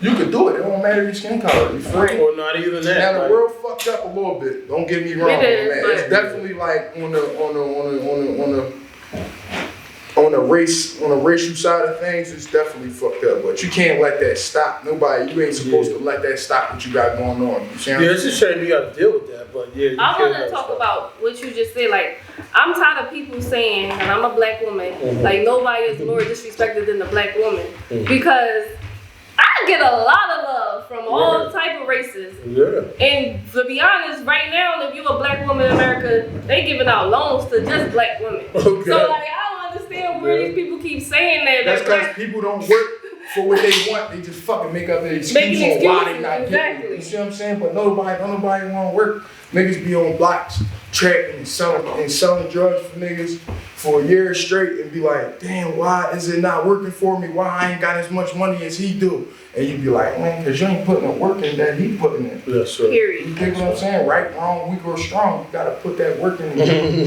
You could do it. It don't matter your skin color. You feel me? Or not even that. Now the world fucked up a little bit. Don't get me wrong, man. It's definitely like on the racial side of things, it's definitely fucked up. But you can't let that stop. You ain't supposed to let that stop what you got going on. You see what I'm it's a shame you got to deal with that. But yeah, I want to talk about what you just said. Like, I'm tired of people saying, and I'm a black woman, like nobody is more disrespected than the black woman, because I get a lot of love from all type of races. Yeah. And to be honest, right now, if you're a black woman in America, they giving out loans to just black women. Okay. So like, I don't understand where these people keep saying that. That's because people don't work for what they want. They just fucking make up an excuse on why they not getting it. You see what I'm saying? But nobody want to work. Niggas be on blocks, trapping and selling drugs for niggas for a year straight and be like, damn, why is it not working for me? Why I ain't got as much money as he do? And you be like, man, because you ain't putting the work in that he putting in. Yes, sir. Period. You think what I'm saying? Right, wrong, weak or strong. You gotta put that work in.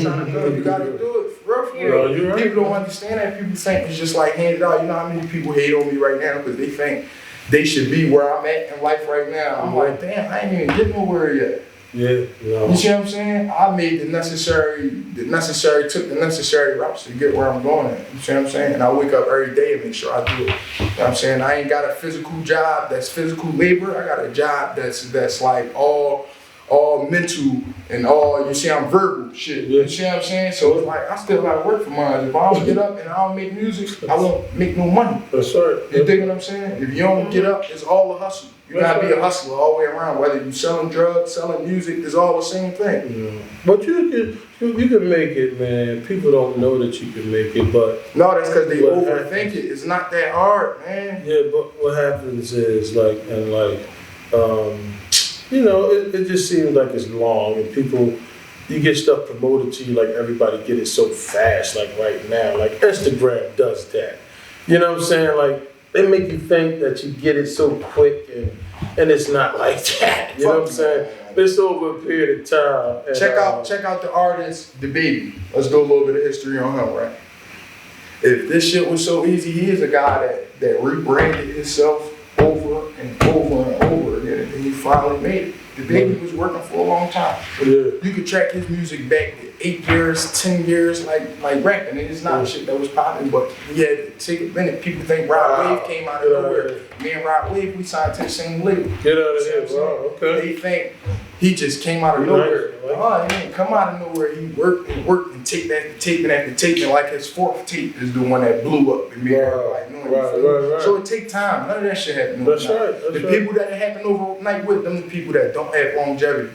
Trying to go, you gotta do it. For real. Right. People don't understand that. People think it's just like handed out. You know how many people hate on me right now because they think they should be where I'm at in life right now. I'm like, damn, I ain't even getting nowhere yet. Yeah, You see what I'm saying? I made took the necessary routes to get where I'm going at. You see what I'm saying? And I wake up every day and make sure I do it. You know what I'm saying? I ain't got a physical job that's physical labor. I got a job that's like all mental and all, you see, I'm verbal shit. You see what I'm saying? So it's like, I still gotta work for mine. If I don't get up and I don't make music, I won't make no money. That's right. You dig what I'm saying? If you don't get up, it's all a hustle. You gotta be a hustler all the way around. Whether you selling drugs, selling music, it's all the same thing. Yeah. But you can make it, man. People don't know that you can make it, but no, that's because they overthink it. It's not that hard, man. Yeah, but what happens is it just seems like it's long, and people, you get stuff promoted to you like everybody get it so fast, like right now. Like Instagram does that. You know what I'm saying? Like, they make you think that you get it so quick, and it's not like that. You know what I'm saying? It's over a period of time. And, check out the artist, The Baby. Let's do a little bit of history on him, right? If this shit was so easy, he is a guy that rebranded himself over and over and over again, and he finally made it. The Baby was working for a long time. Yeah. You could track his music back 8 years, 10 years, like rapping. And it's not shit that was popping, but he had to take a minute. People think Rod Wave came out of nowhere. Me and Rod Wave, we signed to the same label. Get out of here, bro. Okay. They think he just came out of nowhere. Oh, he didn't come out of nowhere. He worked and taped after tape after tape, and like his 4th tape is the one that blew up and made everybody know. Right. So it take time. None of that shit happened overnight. That's right. The people that it happened overnight with them, the people that don't have longevity.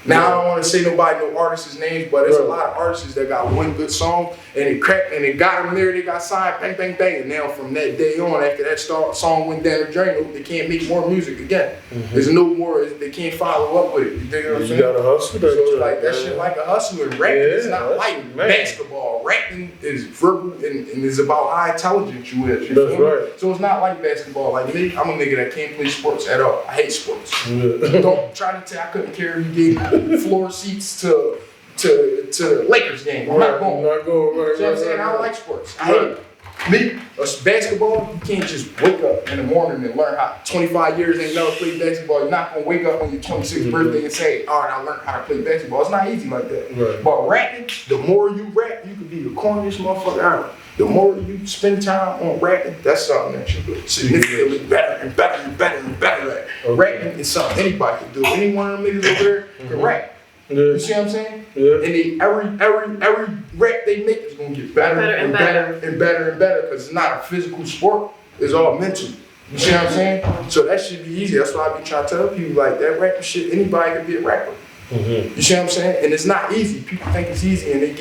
Now I don't want to say no artist's names, but there's a lot of artists that got one good song and it cracked and it got them there. They got signed, bang, bang, bang. And now from that day on, after that song went down the drain, they can't make more music again. There's no more. They can't follow up with it. You know what I'm saying? You gotta hustle that. So it's like that shit like a hustle. And rapping is not like basketball. Rapping is verbal and is about how intelligent you is. That's right. So it's not like basketball. Like me, I'm a nigga that can't play sports at all. I hate sports. Don't try to tell I couldn't care if you gave me floor seats to the Lakers game. I'm not going. Right, You know what I'm saying? I don't like sports. I hate it. Me, basketball, you can't just wake up in the morning and learn how. 25 years ain't never played basketball. You're not gonna wake up on your 26th birthday and say, all right, I learned how to play basketball. It's not easy like that. Right. But rapping, the more you rap, you can be the corniest motherfucker ever. The more you spend time on rapping, that's something that you get significantly better and better and better and better at. Rapping is something anybody can do. Any one of them niggas over there can rap. You see what I'm saying? Yeah. And every rap they make is gonna get better and better and better and better because it's not a physical sport. It's all mental. You see what I'm saying? So that should be easy. That's why I be trying to tell people like that rapping shit. Anybody can be a rapper. You see what I'm saying? And it's not easy. People think it's easy and they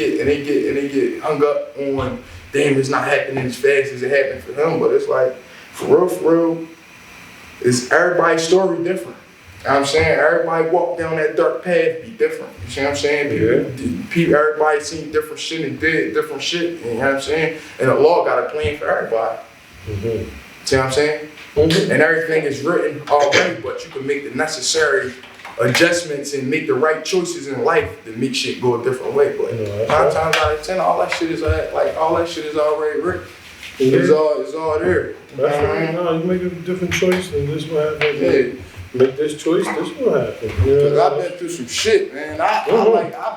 get hung up on damn, it's not happening as fast as it happened for him. But it's like for real, it's everybody's story different. You know what I'm saying? Everybody walk down that dark path be different. You see what I'm saying? People, everybody seen different shit and did different shit. You know what I'm saying? And the law got a plan for everybody. See what I'm saying? And everything is written already, but you can make the necessary adjustments and make the right choices in life to make shit go a different way. But 9 times out of 10, all that shit is already written. It's all there. That's right. No, you make a different choice and this will happen. Make this choice, this will happen. Cause I've been through some shit, man. I've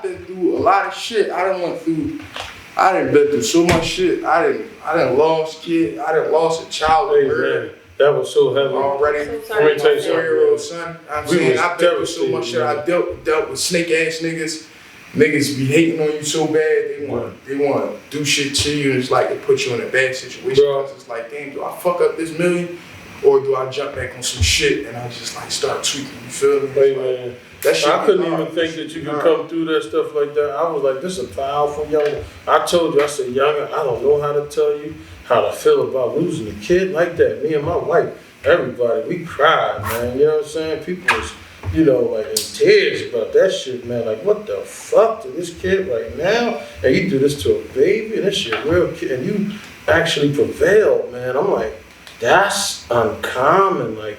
been through a lot of shit. I done been through so much shit. I done lost kid. I done lost a child. Hey, man, that was so heavy. Already. Let me tell you something. 4-year-old son. I'm saying I've been through so much shit. I dealt with snake ass niggas. Niggas be hating on you so bad. They want to do shit to you, and it's like they put you in a bad situation. Cause it's like, damn, do I fuck up this million? Or do I jump back on some shit and I just like start tweaking? You feel me? Hey, man. That shit I couldn't even think that you could come through that stuff like that. I was like, this is a powerful young. I told you, I said, younger, I don't know how to tell you how to feel about losing a kid like that. Me and my wife, everybody, we cried, man. You know what I'm saying? People was, you know, like in tears about that shit, man. Like, what the fuck to this kid right now? And you do this to a baby and this shit real kid. And you actually prevailed, man. I'm like, that's uncommon. Like,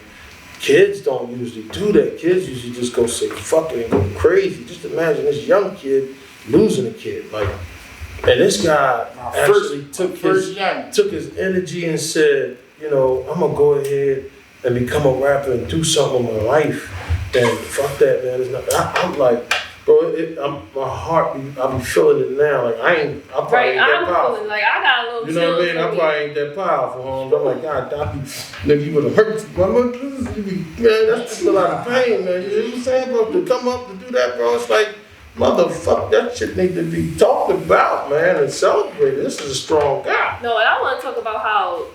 kids don't usually do that. Kids usually just go say fuck it and go crazy. Just imagine this young kid losing a kid. Like, and this guy actually took his energy and said, you know, I'm gonna go ahead and become a rapper and do something with my life. And fuck that, man. It's not, I'm like, bro, my heart, I be feeling it now. Like, I probably ain't that powerful. Feeling like I got a little. You know what I mean? I probably ain't that powerful, homie. I'm like, God, nigga, you would have hurt my mother. Man, that's just a lot of pain, man. You know what I'm saying, bro? To come up to do that, bro, it's like, motherfucker, that shit need to be talked about, man, and celebrated. This is a strong guy. No, and I want to talk about how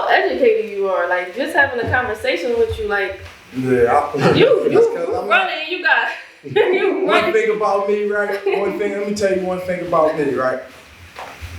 educated you are. Like, just having a conversation with you, like, you running, you got, you running. One thing about me, right? Let me tell you one thing about me, right?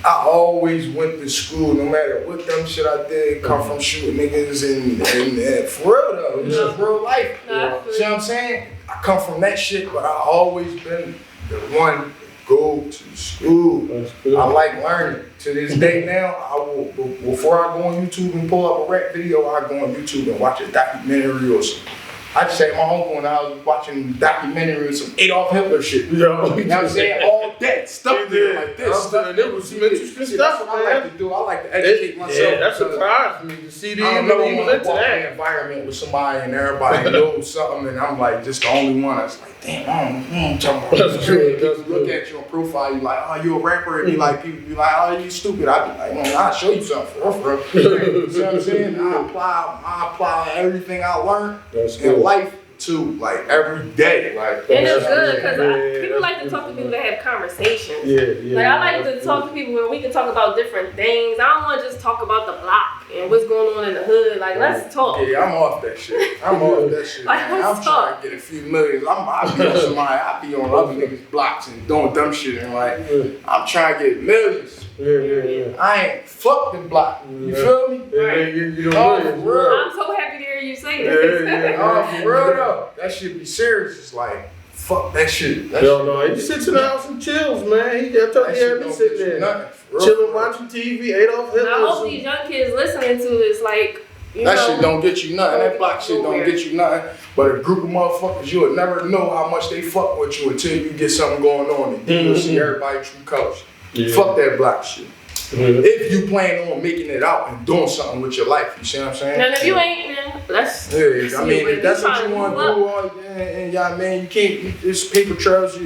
I always went to school, no matter what dumb shit I did, come from shooting niggas and for real though, it's just real life. See what I'm saying? I come from that shit, but I always been the one to go to school. I like learning. To this day now, I will, before I go on YouTube and pull up a rap video, I go on YouTube and watch a documentary or something. I just say my uncle and I was watching a documentary with some Adolf Hitler shit. You know what I'm saying? All that stuff there like this. And it was some interesting stuff. That's what I like to do. I like to educate myself. Yeah, that surprised me to see the I never want to walk in an environment with somebody and everybody knows something and I'm like just the only one. It's like, damn, I'm talking about that's good. Look at your profile, you like, oh, you a rapper, and like people be like, oh, you stupid. I be like, I'll show you something for real. You know what I'm saying? I apply everything I learned in life too, like every day. Like, And it's good because Yeah, people like to talk to people that have conversations. Yeah. Like I like to talk to people where we can talk about different things. I don't want to just talk about the block and what's going on in the hood. Like let's talk. Yeah, I'm off that shit. I'm off that shit, Like, man. I'm let's trying talk. to get a few millions. I be on somebody, I be on other niggas' blocks and doing dumb shit and like, I'm trying to get millions. Yeah. I ain't fucking block. You feel me? Yeah, you don't Oh, know. for real. I'm so happy to hear you say this. Yeah. Oh, for real though. That shit be serious. It's like, fuck that shit. That Yo, shit no, he sits in the house and chills, man. I told that you, shit he don't sitting get you there, nothing. For real, chilling, for real. watching TV, Adolf Hitler. I hope these young kids listening to this, like, you That know, shit don't get you nothing. That block shit don't get you nothing. But a group of motherfuckers, you would never know how much they fuck with you until you get something going on and then you'll see everybody true colors. Yeah. Fuck that block shit. Yeah. If you plan on making it out and doing something with your life, you see what I'm saying? and if you ain't, then that's Yeah, I mean, if that's what trying you want to move do, up. and y'all, man, you can't, it's paper trails,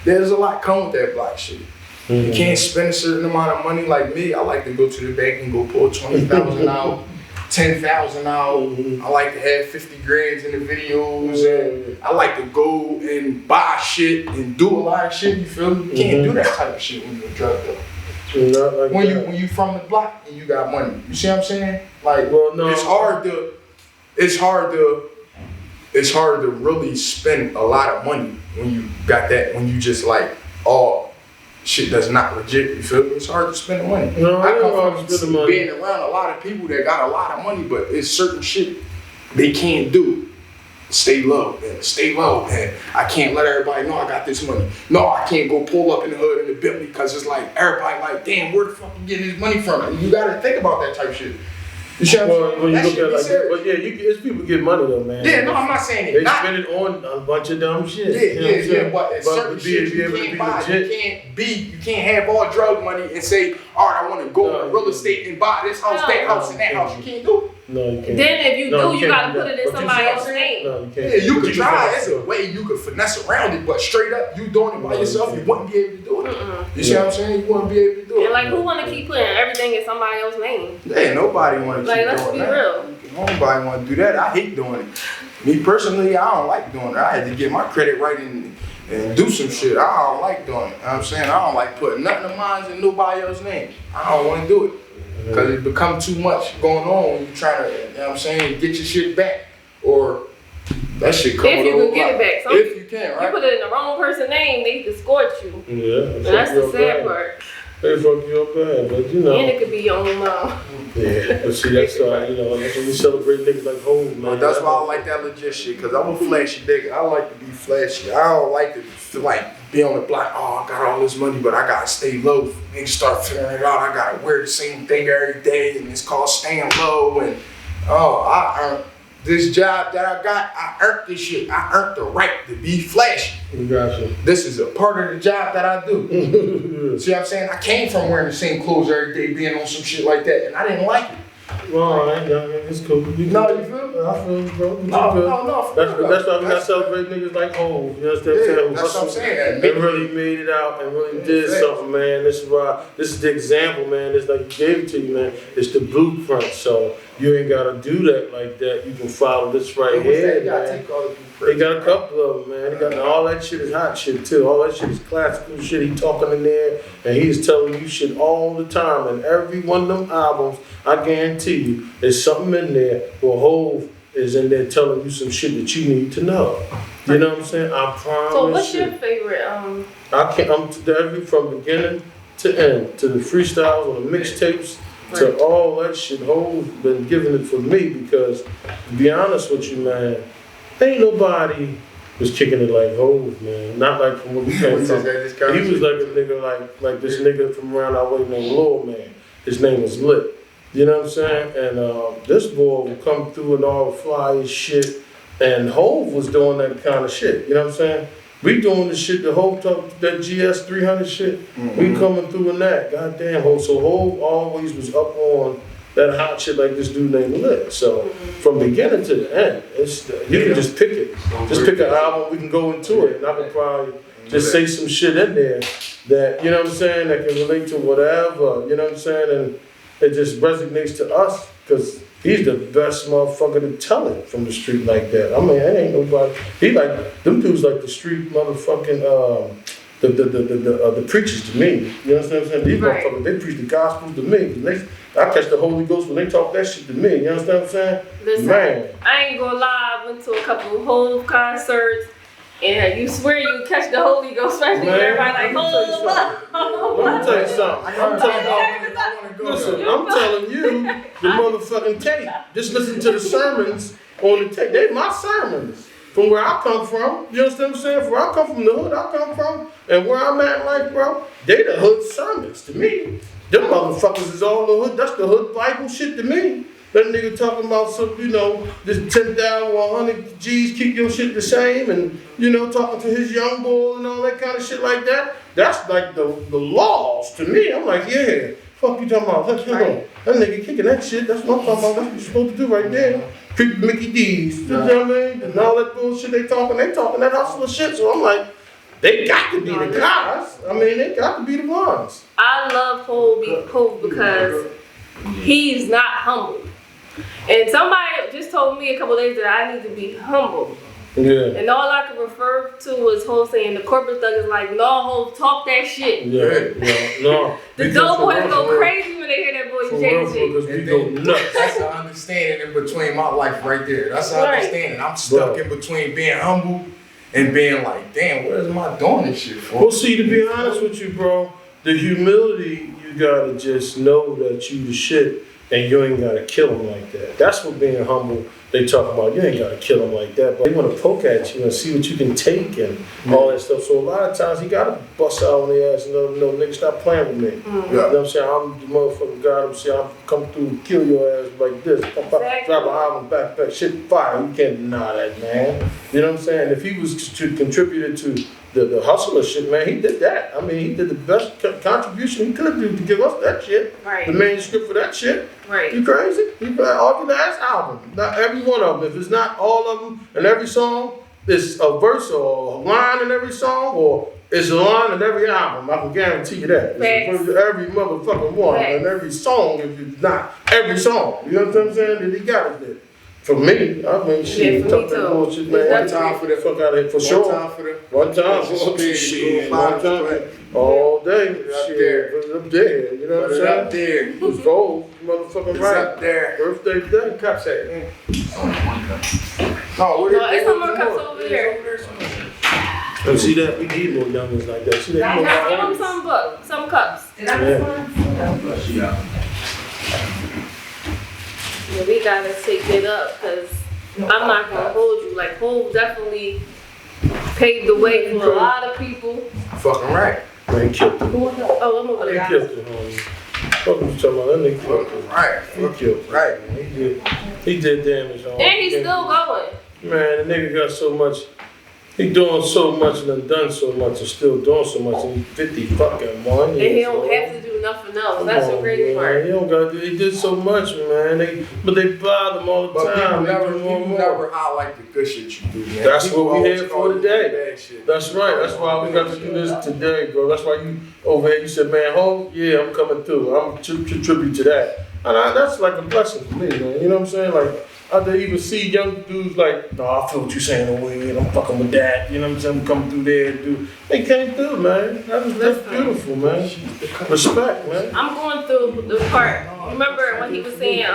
there's a lot come with that block shit. You can't spend a certain amount of money like me. I like to go to the bank and go pull 20,000 out, 10,000 out. I like to have 50 grand in the videos, and I like to go and buy shit and do a lot of shit. You feel me? You can't do that type of shit when you're a drug dealer. Not like When that. you from the block and you got money, you see what I'm saying? Like, Well, no. it's hard to really spend a lot of money when you got that. When you just like, oh, shit that's not legit. You feel me? It's hard to spend the money. No, I ain't hard to come spend the from money. being around a lot of people that got a lot of money, but it's certain shit they can't do. Stay low, and I can't let everybody know I got this money. No, I can't go pull up in the hood in the Bentley because it's like everybody like, damn, where the fuck you getting this money from? And you gotta think about that type of shit. You see what I'm Well, saying? when you That look shit at it be like that, serious. but yeah, it's people get money though, man. Yeah, no, I'm not saying it. They Not, spend it on a bunch of dumb shit. yeah, you know what I'm saying? but it's certain to shit be you able to can't be buy. legit. You can't have all drug money and say, all right, I want to go in real estate and buy this house, that house, and that house. You can't do it. No, you can't. Then if you No, do, you can't gotta do put that. it in But you somebody see what I'm else's saying? name. No, you can't. Yeah, you But could can try. fuck There's a yourself. way you could finesse around it, but straight up, you doing it by No, yourself, you you can't. wouldn't be able to do it. You see what I'm saying? You wouldn't be able to do it. And like, who wanna keep putting everything in somebody else's name? Yeah, nobody want to Like, keep let's doing be that. real. Nobody want to do that. I hate doing it. Me personally, I don't like doing it. I had to get my credit right and do some shit. I don't like doing it. You know what I'm saying? I don't like putting nothing of mine in nobody else's name. I don't want to do it. Because it becomes too much going on when you're trying to, you know what I'm saying, get your shit back. Or that shit come If you can get it back. Some, If you can, you right? put it in the wrong person's name, they escort you. Yeah. And that's the sad part. They fuck you up bad, but you know. And it could be your own mom. Yeah, but see, that's you know, that's when we celebrate niggas like Hov, man. But that's why I like that legit shit, because I'm a flashy nigga. I like to be flashy. I don't like to feel like be on the block, oh, I got all this money, but I gotta stay low. Niggas start figuring it out. I gotta wear the same thing every day, and it's called staying low. And I earned this job that I got, I earned this shit. I earned the right to be flashy. Gotcha. This is a part of the job that I do. See what I'm saying? I came from wearing the same clothes every day, being on some shit like that, and I didn't like it. Well, alright, it's cool. No, you feel me? I feel you, bro. No. That's why we not celebrate niggas like Hov. You understand what I'm saying? That's what I'm saying. They really made it out and really did something, man. This is the example, man. It's like he gave it to you, man. It's the blueprint. So you ain't gotta do that like that. You can follow this right here, man. They got a couple of them, man. They got all that shit is hot shit too. All that shit is classical shit. He talking in there and he's telling you shit all the time. And every one of them albums, I guarantee you, there's something in there where Hov is in there telling you some shit that you need to know. You know what I'm saying? I promise. So what's you. your favorite? I'm to every from beginning to end, to the freestyles or the mixtapes, to all that shit. Hov's been giving it for me because, to be honest with you, man, ain't nobody was kicking it like Hov, man. Not like from where we came from. He was like a nigga like this nigga from around our way named Lil Man. His name was Lit. You know what I'm saying? And this boy would come through and all the fly as shit. And Hov was doing that kind of shit. You know what I'm saying? We doing the shit that Hov talked, that GS 300 shit. We coming through in that. Goddamn Hov. So Hov always was up on that hot shit like this dude named Lit. So from beginning to the end, you can just pick it. Just pick an album, we can go into it. And I can probably just say some shit in there that, you know what I'm saying, that can relate to whatever, you know what I'm saying? And it just resonates to us because he's the best motherfucker to tell it from the street like that. I mean, it ain't nobody. He like them dudes like the street motherfucking the preachers to me. You understand what I'm saying? These motherfuckers, they preach the gospel to me. I catch the Holy Ghost when they talk that shit to me. You understand what I'm saying? Listen, man, I ain't gonna lie. I went to a couple of whole concerts. And you swear you catch the Holy Ghost, especially when everybody like, hold up. Let me tell you something. Listen, I'm telling you the motherfucking tape. Just listen to the sermons on the tape. They my sermons. From where I come from, you understand what I'm saying? From where I come from, the hood I come from, and where I'm at in life, bro, they the hood sermons to me. Them motherfuckers is all the hood. That's the hood Bible shit to me. That nigga talking about some, this 10,000 or 100 G's, keep your shit the same, and, talking to his young boy and all that kind of shit like that. That's like the laws to me. I'm like, yeah, fuck you talking about? That nigga kicking that shit. That's what I'm talking about. That's what you're supposed to do right there. Creep Mickey D's, you know what I mean? And all that bullshit they talking that hustler shit. So I'm like, they got to be the guys. I mean, they got to be the ones. I love Hov because he's not humble. And somebody just told me a couple days that I need to be humble. Yeah. And all I could refer to was Hov saying the corporate thug is like, no, Hov, talk that shit. No. The dope boys go crazy when they hear that boy JJ. We go nuts. That's the understanding in between my life right there. That's the understanding. I'm stuck in between being humble and being like, damn, what am I doing this shit for? Well, see, to be honest with you, bro, the humility, you gotta just know that you the shit. And you ain't gotta kill them like that. That's what being humble, they talk about. You ain't gotta kill them like that. But they wanna poke at you and see what you can take and all that stuff. So a lot of times you gotta bust out on their ass and let them know, nigga, stop playing with me. You know what I'm saying? I'm the motherfucking God. I'm saying, I'm come through and kill your ass like this. Drop an album, back, shit fire. You can't deny that, man. You know what I'm saying? If he was contributed to the hustler shit, man, he did that. I mean, he did the best contribution he could do to give us that shit. Right. The manuscript for that shit. Right. You crazy? You got all the last album. Not every one of them. If it's not all of them and every song, it's a verse or a line in every song, or it's a line in every album. I can guarantee you that. It's a verse in every motherfucking one and every song. If it's not every song, you know what I'm saying? Then he got it there. For me, I mean, shit, talk that bullshit, man. One time for the fuck out of here, for sure. One time for the shit. One time, all day, shit. Up there, you know what I'm saying? Up there, it was gold, motherfucking right. Up there. Birthday day, cups at. No, it's some more cups over here. Oh, see that? We need more youngins like that. See that? Give them some cups. Yeah, we gotta take it up because I'm not gonna hold you. Like, Hov definitely paved the way for a lot of people. Fucking right. Man, he killed it. Oh, I'm over there. He killed it, homie. What you talking about? That nigga killed it. Right. He killed it. Right. He did damage on. And he's still going. Man, the nigga got so much. He doing so much and done so much and still doing so much. And he's 50 fucking one. And he don't have to do nothing else. That's the crazy part. He don't got to. He did so much, man. But they bother him all the time. People never highlight the good shit you do, man. That's what we here for today. That's right. That's why we got to do this today, bro. That's why you over here. You said, man, Hov, yeah, I'm coming through. I'm contribute to that. And that's like a blessing for me, man. You know what I'm saying? Like, I even see young dudes like, no, I feel what you're saying away, and I'm fucking with that. You know what I'm saying? I'm coming through there and do. They came through, man. That's beautiful, man. Respect, man. I'm going through the part. Remember when he was saying,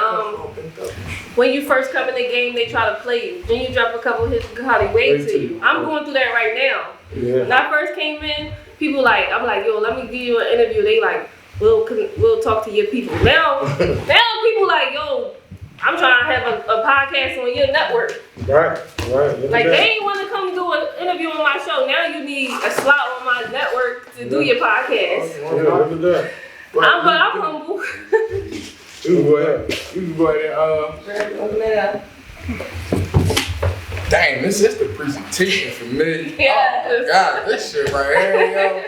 when you first come in the game, they try to play you. Then you drop a couple hits, how they wave to you. I'm going through that right now. Yeah. When I first came in, people I'm like, yo, let me give you an interview. They like, we'll talk to your people. Now people like, yo, I'm trying to have a podcast on your network. Right. Like, they ain't want to come do an interview on my show. Now you need a slot on my network to do your podcast. Yeah, look at that. I'm humble. You can go ahead and, dang, this is the presentation for me. Yeah. Oh my God, this shit right here, yo.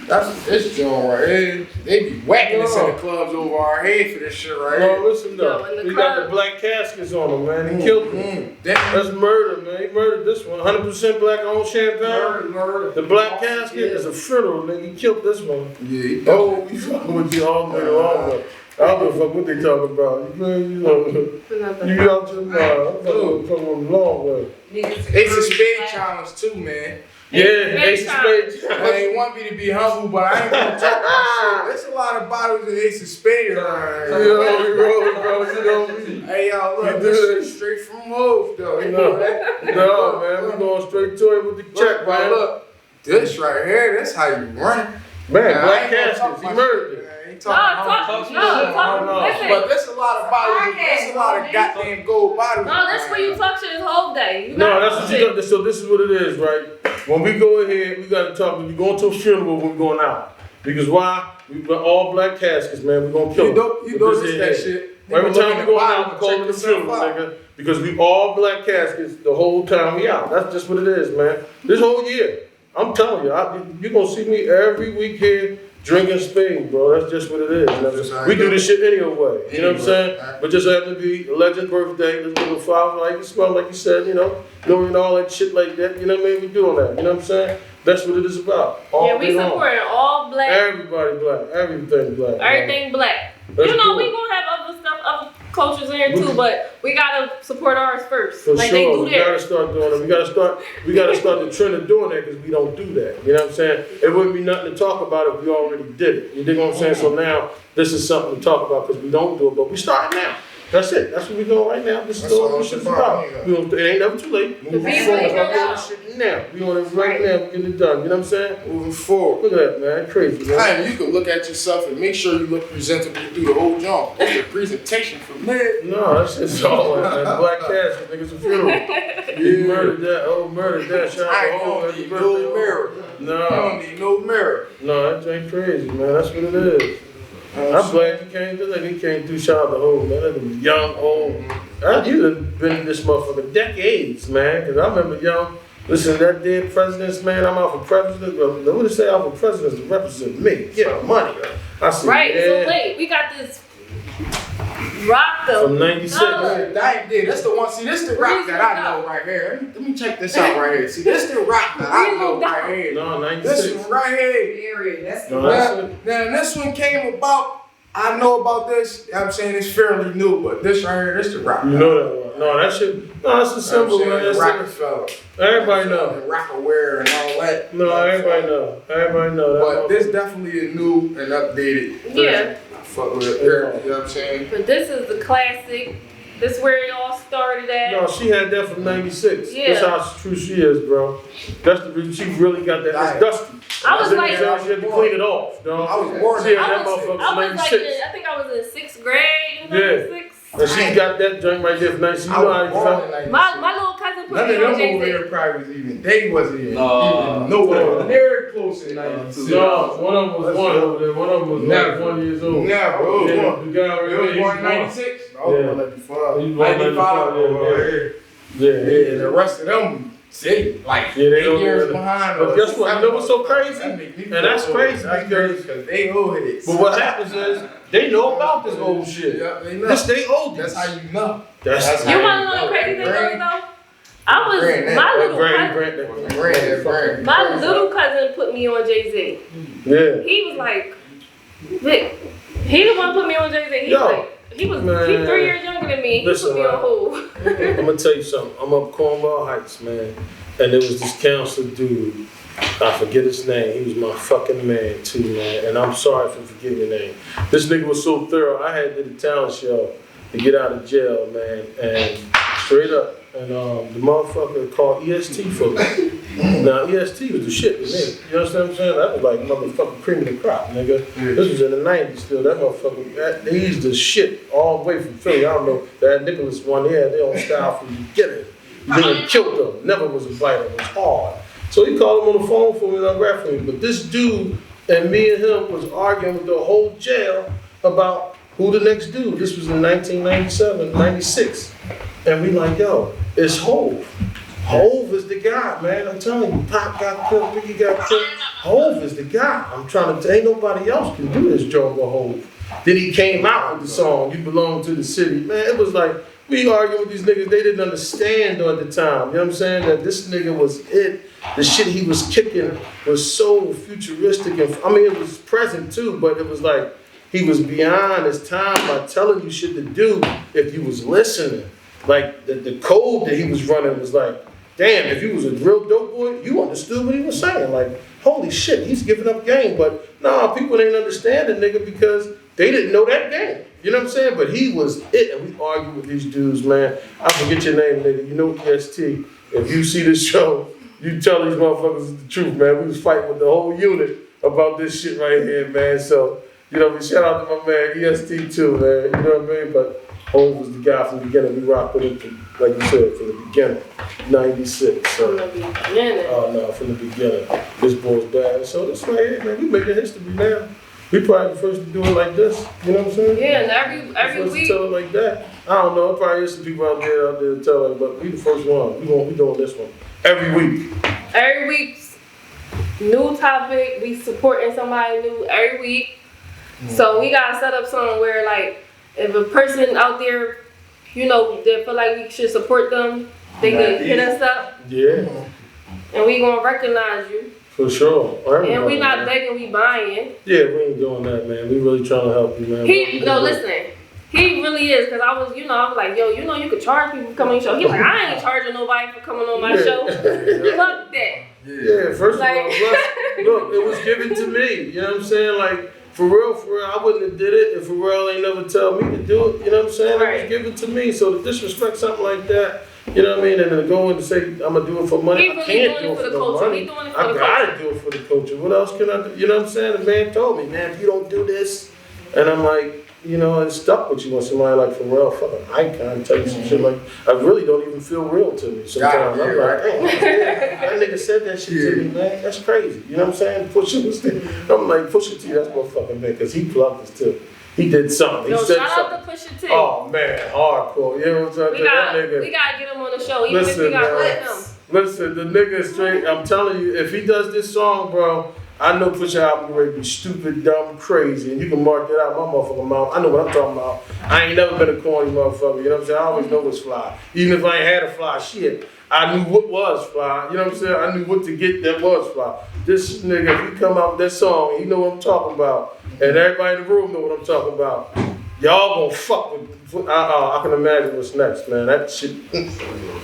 That's this joint right here. They be whacking us in the clubs over our head for this shit right here. No, listen though. He got the black caskets on him, man. He killed him. That's murder, man. He murdered this one. 100% black owned champagne. Murder. The black casket is a funeral, nigga. He killed this one. Yeah. Oh, we fucking with you all the way along. I don't give a fuck what they talking about. You get out your mind. I'm fucking the long way. Ace of Spades challenge too, man. Yeah, Ace of Spades. They want me to be humble, but I ain't gonna talk about shit. There's a lot of bottles of Ace of Spades around here. You know, we rolling, bro. You know, Hey, y'all, look, this is straight from Hove, though. You know that? no, man, we going straight to it with the check, man. Look, this right here, that's how you run it. Man, Now, I Black ain't gonna talk Caskets, he about murdered shit, it. man. I ain't No, talking listen. But there's a lot of bottles, there's a lot of goddamn gold bottles. No, that's where you talk shit this whole day. You No, gotta that's talk what you shit. got. So this is what it is, right? When we go ahead, we gotta talk. We going to a funeral when we're going out. Because why? We all black caskets, man. We're gonna kill them. You know this that shit. Every time we go out, we call it a funeral, nigga. Because we all black caskets the whole time we out. That's just what it is, man. This whole year, I'm telling you, you're gonna see me every week here drinking Spain, bro. That's just what it is. You know? We do this shit any old way. You know what I'm saying? But just happen to be a legend birthday. Let's give a flower like you smell, like you said. You know, and all that shit like that. You know what I mean? We doing that. You know what I'm saying? That's what it is about. All Yeah, we day long. supporting all black. Everybody black. Everything black. Everything black. Let's You know, do we it. gonna have other stuff, other cultures in here too, but we gotta support ours first. For like sure, they do we gotta theirs. start doing it. We gotta start the trend of doing that because we don't do that. You know what I'm saying? It wouldn't be nothing to talk about if we already did it. You dig what I'm saying? So now this is something to talk about because we don't do it, but we starting now. That's it. That's what we're doing right now. This is all all this it's shit's about. about. It ain't never too late. Moving Be We're really forward. doing real. this shit now. We on it right now. We're getting it done. You know what I'm saying? Moving forward. Look at that, man. Crazy, man. Hey, you can look at yourself and make sure you look presentable through the whole joint. That's the presentation for me. No, that shit's all like that. Black Casket, niggas a funeral. You murdered that. Murdered that. Shout I out to all don't happy need birthday. no mirror. I No. don't need no mirror. No, that ain't crazy, man. That's what it is. I'm glad you came to that. He came through shout out to Hov, man. That was young, old. You done been in this motherfucker decades, man. Cause I remember young, listen to that dead presidents, man. I'm out for president. Well, what did say out for presidents to represent me? Get my money. I said, Right, yeah. so wait, we got this rock though. From 96. No. That's the one. See, this the rock that I know right here. Let me check this out right here. See, this the rock that I know right here. No, This 96. one right here. Period. That's No, the that's Now, it. now this one came about. I know about this. I'm saying it's fairly new, but this right here, this the rock. You know that one. No, that shit. No, that's a symbol, man. That's it. Rockefeller. Everybody know. And Rockaware and all that. No, everybody know. Everybody know that. But this definitely a new and updated version. Yeah. I fuck with it. You know what I'm saying? But this is the classic. This where it all started at. No, she had that from 96. Yeah. That's how true she is, bro. That's the reason she really got that. It's dusty. I was like- she had to clean it off, dog. I was born She had that I was motherfucker from like, 96. I think I was in 6th grade. Yeah. 6th. And she got that joint right there from 96. You I know how was you born in felt? 96. My little cousin put None me of on them over Jay-Z. there probably was even, they wasn't even, No. even nowhere near close in 92. No, one of them was one over there. One of them was Never. 1 year old. Never. It Yeah, was the guy right It there. was he born in was 96? I was Yeah. born 95. He was born 95 yeah, over yeah. here. Yeah, Yeah, and the rest of them, see, like Yeah, they 8 don't years really- behind But us. guess what? You know what's so crazy? That make me And that's feel crazy old. That's because- because they old heads. But what happens is, they know about this old shit. Yeah, they know. This they old. That's how you know. That's That's You how want to know the crazy thing Grand- though? I was Grand- my little Grand, cousin. Grand. My little cousin put me on Jay-Z. Yeah. He was like, Vic, he the one put me on Jay-Z. He Yo, was like, he was man. 3 years younger than me. He Listen, put me on man. Hov. I'm gonna tell you something. I'm up Cornwall Heights, man, and there was this counselor dude. I forget his name. He was my fucking man too, man. And I'm sorry for forgetting your name. This nigga was so thorough. I had did a talent show to get out of jail, man, and straight up. And the motherfucker called EST for me. Now EST was the shit to me. You understand what I'm saying? That was like motherfucking cream of the crop, nigga. This was in the '90s still. That motherfucker, he's the shit all the way from Philly. I don't know. That Nicholas one, they had their own style from the beginning. Then killed them. Never was invited. It was hard. So he called him on the phone for me and autographed for me. But this dude and me and him was arguing with the whole jail about who the next dude. This was in 1997, 96. And we like, yo, it's Hov. Hov is the guy, man. I'm telling you, Pop got killed, Biggie got killed. Hov is the guy. I'm trying to tell you, ain't nobody else can do this job but Hov. Then he came out with the song, You Belong to the City. Man, it was like, we arguing with these niggas, they didn't understand at the time. You know what I'm saying? That this nigga was it. The shit he was kicking was so futuristic. And I mean, it was present too, but it was like, he was beyond his time by telling you shit to do if you was listening. Like the code that he was running was like, damn, if you was a real dope boy, you understood what he was saying. Like, holy shit, he's giving up game. But nah, people didn't understand the nigga because they didn't know that game. You know what I'm saying? But he was it, and we argued with these dudes, man. I forget your name, nigga. You know EST. If you see this show, you tell these motherfuckers the truth, man. We was fighting with the whole unit about this shit right here, man. So, you know, shout out to my man EST too, man. You know what I mean? But Hov was the guy from the beginning. We rocked with him from, like you said, from the beginning. 96. So. From the beginning. Oh no, from the beginning. This boy's bad. So this right here, man, we making history now. We probably the first to do it like this. You know what I'm saying? Yeah, and every first week. to tell it like that. I don't know. Probably there's some people out there to tell it, but we the first one. We doing this one every week. Every week's new topic. We supporting somebody new every week. So we gotta set up something where, like, if a person out there, you know, they feel like we should support them, they can hit us up. Yeah. And we gonna recognize you. For sure. And we not begging, we buying. Yeah, we ain't doing that, man. We really trying to help you, man. Listen. He really is, because I was like, yo, you know you could charge people for coming on your show. He's like, I ain't charging nobody for coming on my show. Fuck that. Yeah, first of all, look, it was given to me. You know what I'm saying? Like, for real, I wouldn't have did it if Pharrell ain't never tell me to do it. You know what I'm saying? Right. It was given to me. So to disrespect something like that, you know what I mean? And then go and say, I'm going to do it for money. He really I can't doing do it for the no culture. money. He doing it for I the got culture. to do it for the culture. What else can I do? You know what I'm saying? The man told me, man, if you don't do this, and I'm like, you know, it's stuck with you when somebody like Pharrell, fucking icon, tell you some shit like, I really don't even feel real to me sometimes. I'm like, damn, that nigga said that shit to me, man. That's crazy. You know what I'm saying? Pusha was there. I'm like, Pusha T, that's my fucking man, because he plugged us too. He did something. Yo, He said shout something. out to Pusha T. Oh man, hardcore. You know what I'm saying? we That nigga. gotta get him on the show, even if Listen, we gotta man. let him. Listen, the nigga is straight. I'm telling you, if he does this song, bro, I know Pusha album ready to be stupid, dumb, crazy, and you can mark that out my motherfucking mouth. I know what I'm talking about. I ain't never been a corny motherfucker. You know what I'm saying? I always know what's fly. Even if I ain't had a fly shit, I knew what was fly. You know what I'm saying? I knew what to get that was fly. This nigga, if he come out with that song, he know what I'm talking about, and everybody in the room know what I'm talking about. Y'all gonna fuck with. I can imagine what's next, man. That shit.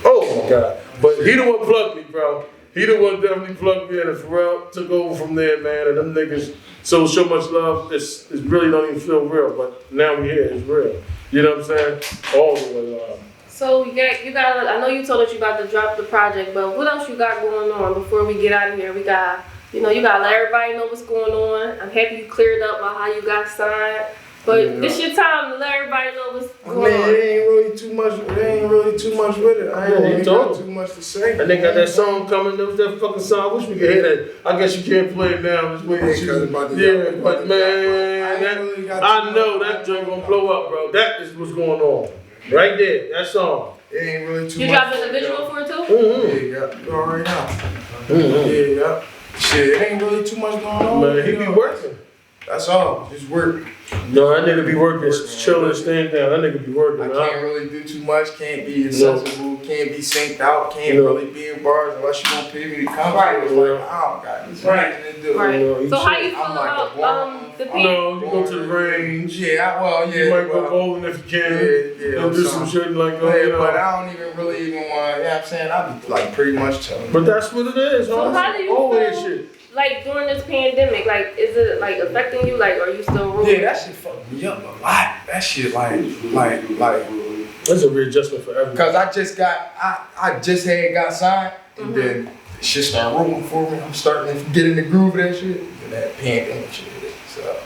Oh my god! But he the one plugged me, bro. He the one definitely plugged me in, and Pharrell took over from there, man. And them niggas so much love. It's really don't even feel real. But now we here, it's real. You know what I'm saying? All the way live. So you got. I know you told us you about to drop the project, but what else you got going on before we get out of here? We got, you gotta let everybody know what's going on. I'm happy you cleared up about how you got signed. But this your time to let everybody know what's going on. It ain't really too much with it. I ain't really got too much to say. And they got that song coming. There was that fucking song. I wish we could hear that. I guess you can't play it now. Just wait but man, I know that joint gonna blow up, bro. That is what's going on. Right there, that song. It ain't really too much. You dropping the visual for it too? Mm-hmm. Yeah, you already know. Mm-hmm. Yeah. Shit, it ain't really too much going on. Man, he be working. That's all. Just work. No, that nigga be working, chilling, staying down. That nigga be working. I can't really do too much. Can't be accessible. Can't be synced out. Can't really be in bars unless you gonna pay me to come. Right. It's like, I don't got anything to do. Right. You know, So how you feel I'm like about the paint? No, you go to the range. Yeah, You might go bowling if you can. Yeah, You'll do some shit like that. Yeah, You know. but I don't even want, you know what I'm saying? I be like pretty much telling But that's what it is. So how do you always feel? shit. Like during this pandemic, like is it like affecting you? Like are you still rolling? Yeah, that shit fucked me up a lot. That shit like. That's a readjustment for everyone. Cause I just got signed, and then the shit started rolling for me. I'm starting to get in the groove of that shit, and that pandemic shit hit it. So,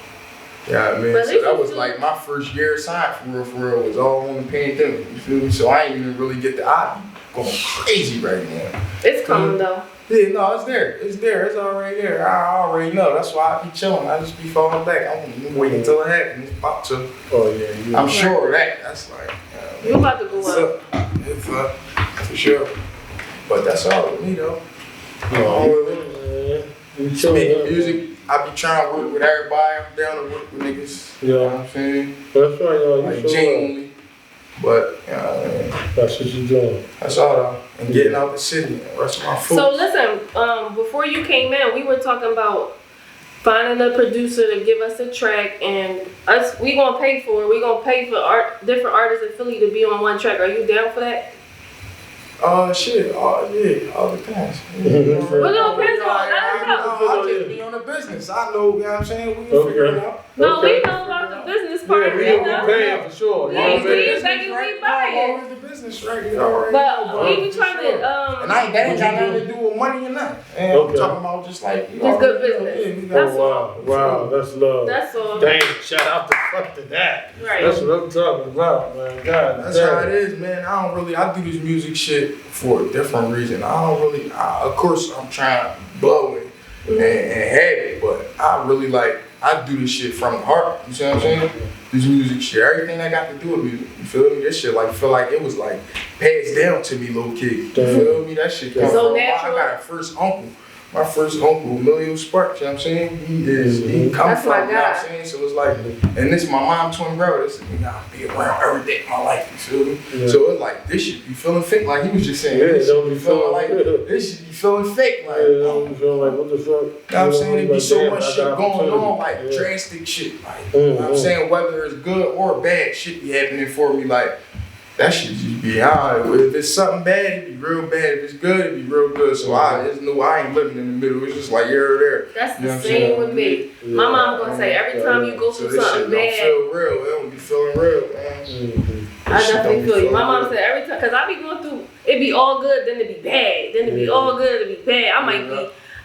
yeah, man. But So that was like my first year signed for real. Was all on the pandemic. You feel me? So I ain't even really get the I be going crazy right now. It's coming though. Yeah, no, it's there. It's there. It's already there. I already know. That's why I be chilling. I just be falling back. I'm waiting until it happens. It's about to. Oh yeah. I'm sure of that. That's like. You about to go up. It's up. For sure. But that's all with me though. Making music. I be trying to work with everybody. I'm down to work with niggas. Yeah. You know what I'm saying? That's right, yo. Like You sure genuinely. But, you know what I mean? that's what you doing. That's all though. And getting out the city and the rest of my food. So listen, before you came in, we were talking about finding a producer to give us a track, and we gonna pay for it. We gonna pay for different artists in Philly to be on one track. Are you down for that? Shit. Yeah, all depends. We're gonna pay for it. I'll just be on the business. I know, you know what I'm saying? We can figure it out. No, we know about the business part. We paying for sure. We begging, we buying. Always the business, right? You already But know, we be trying to and that ain't got nothing to do with money or nothing. And I'm talking about just like just good business. That's all. Wow, that's love. That's all. Dang, shout out the fuck to that. Right. That's what I'm talking about, man. God, that's how it is, man. I do this music shit for a different reason. Of course, I'm trying to blow it and have it, but I do this shit from the heart. You see what I'm saying? This music shit, everything that got to do with music. You feel me? This shit feel like it was passed down to me, little kid. You feel me? That shit comes so from natural. I got a first uncle. My first uncle, Emilio Sparks, you know what I'm saying? He comes from, you know what I'm saying? So it's and this is my mom's twin brother. This is nigga I be around every day of my life, you feel me? Yeah. So it's this shit be feeling fake, like he was just saying. Yeah, don't be feeling this shit be feeling fake, don't be feeling what the fuck? You know what I'm saying? There be so much shit going on, drastic shit, you know what I'm saying? Whether it's good or bad, shit be happening for me, that shit just be alright. If it's something bad, it be real bad. If it's good, it be real good. So I ain't living in the middle. It's just here or there. That's the same with me. My mom gonna say every time you go through something bad, it don't feel real. It don't be feeling real, man. I definitely feel you. My mom said every time, cause I be going through, it be all good, then it be bad, then it be all good, it be bad.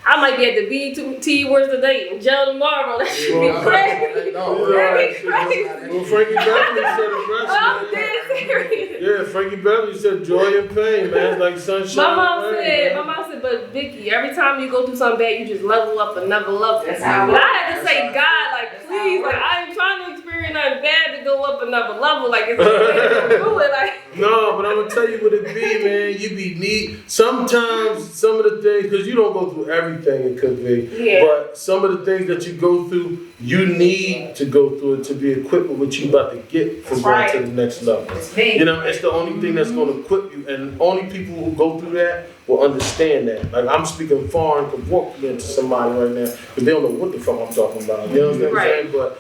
I might be at the BET Awards today in jail tomorrow. That should be crazy. That be crazy. Well, Frankie Beverly said it best. I'm dead serious. Yeah, Frankie Beverly said joy and pain, man. It's like sunshine. My mom said, but Vicky, every time you go through something bad, you just level up another level. But I had to say, God, please, I ain't trying to experience nothing bad to go up another level. It's do it, No, but I'm gonna tell you what it be, man. You be neat. Sometimes some of the things, because you don't go through everything, it could be. Yeah. But some of the things that you go through, you need to go through it to be equipped with what you about to get from going to the next level. You know, it's the only thing that's gonna equip you, and only people who go through that will understand that. I'm speaking foreign provoking to somebody right now, because they don't know what the fuck I'm talking about. You know what I'm saying? But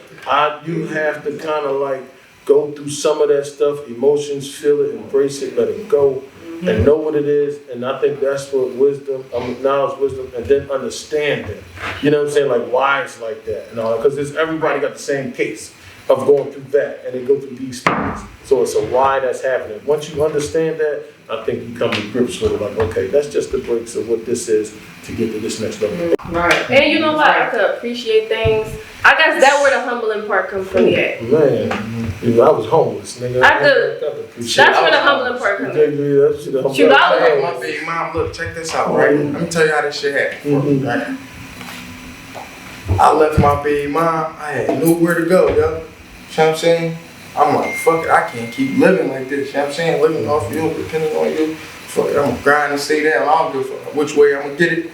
you have to kind of go through some of that stuff, emotions, feel it, embrace it, let it go, and know what it is. And I think that's what knowledge, wisdom, and then understand it. You know what I'm saying? Why it's like that and all that. Because everybody got the same case of going through that, and they go through these things. So it's a why that's happening. Once you understand that, I think you come to grips with it. Okay, that's just the breaks of what this is to get to this next level. Right. And you know what? I could appreciate things. I guess that's where the humbling part comes from. Man, I was homeless, nigga. That's where the humbling part comes in. Shoot, my big mom, look, check this out, right? Let me tell you how this shit happened. Right? I left my big mom. I had nowhere to go, yo. You know what I'm saying? I'm like, fuck it, I can't keep living like this. You know what I'm saying? Living off you, depending on you. Fuck it, I'm gonna grind and stay down. I don't give a fuck which way I'm gonna get it.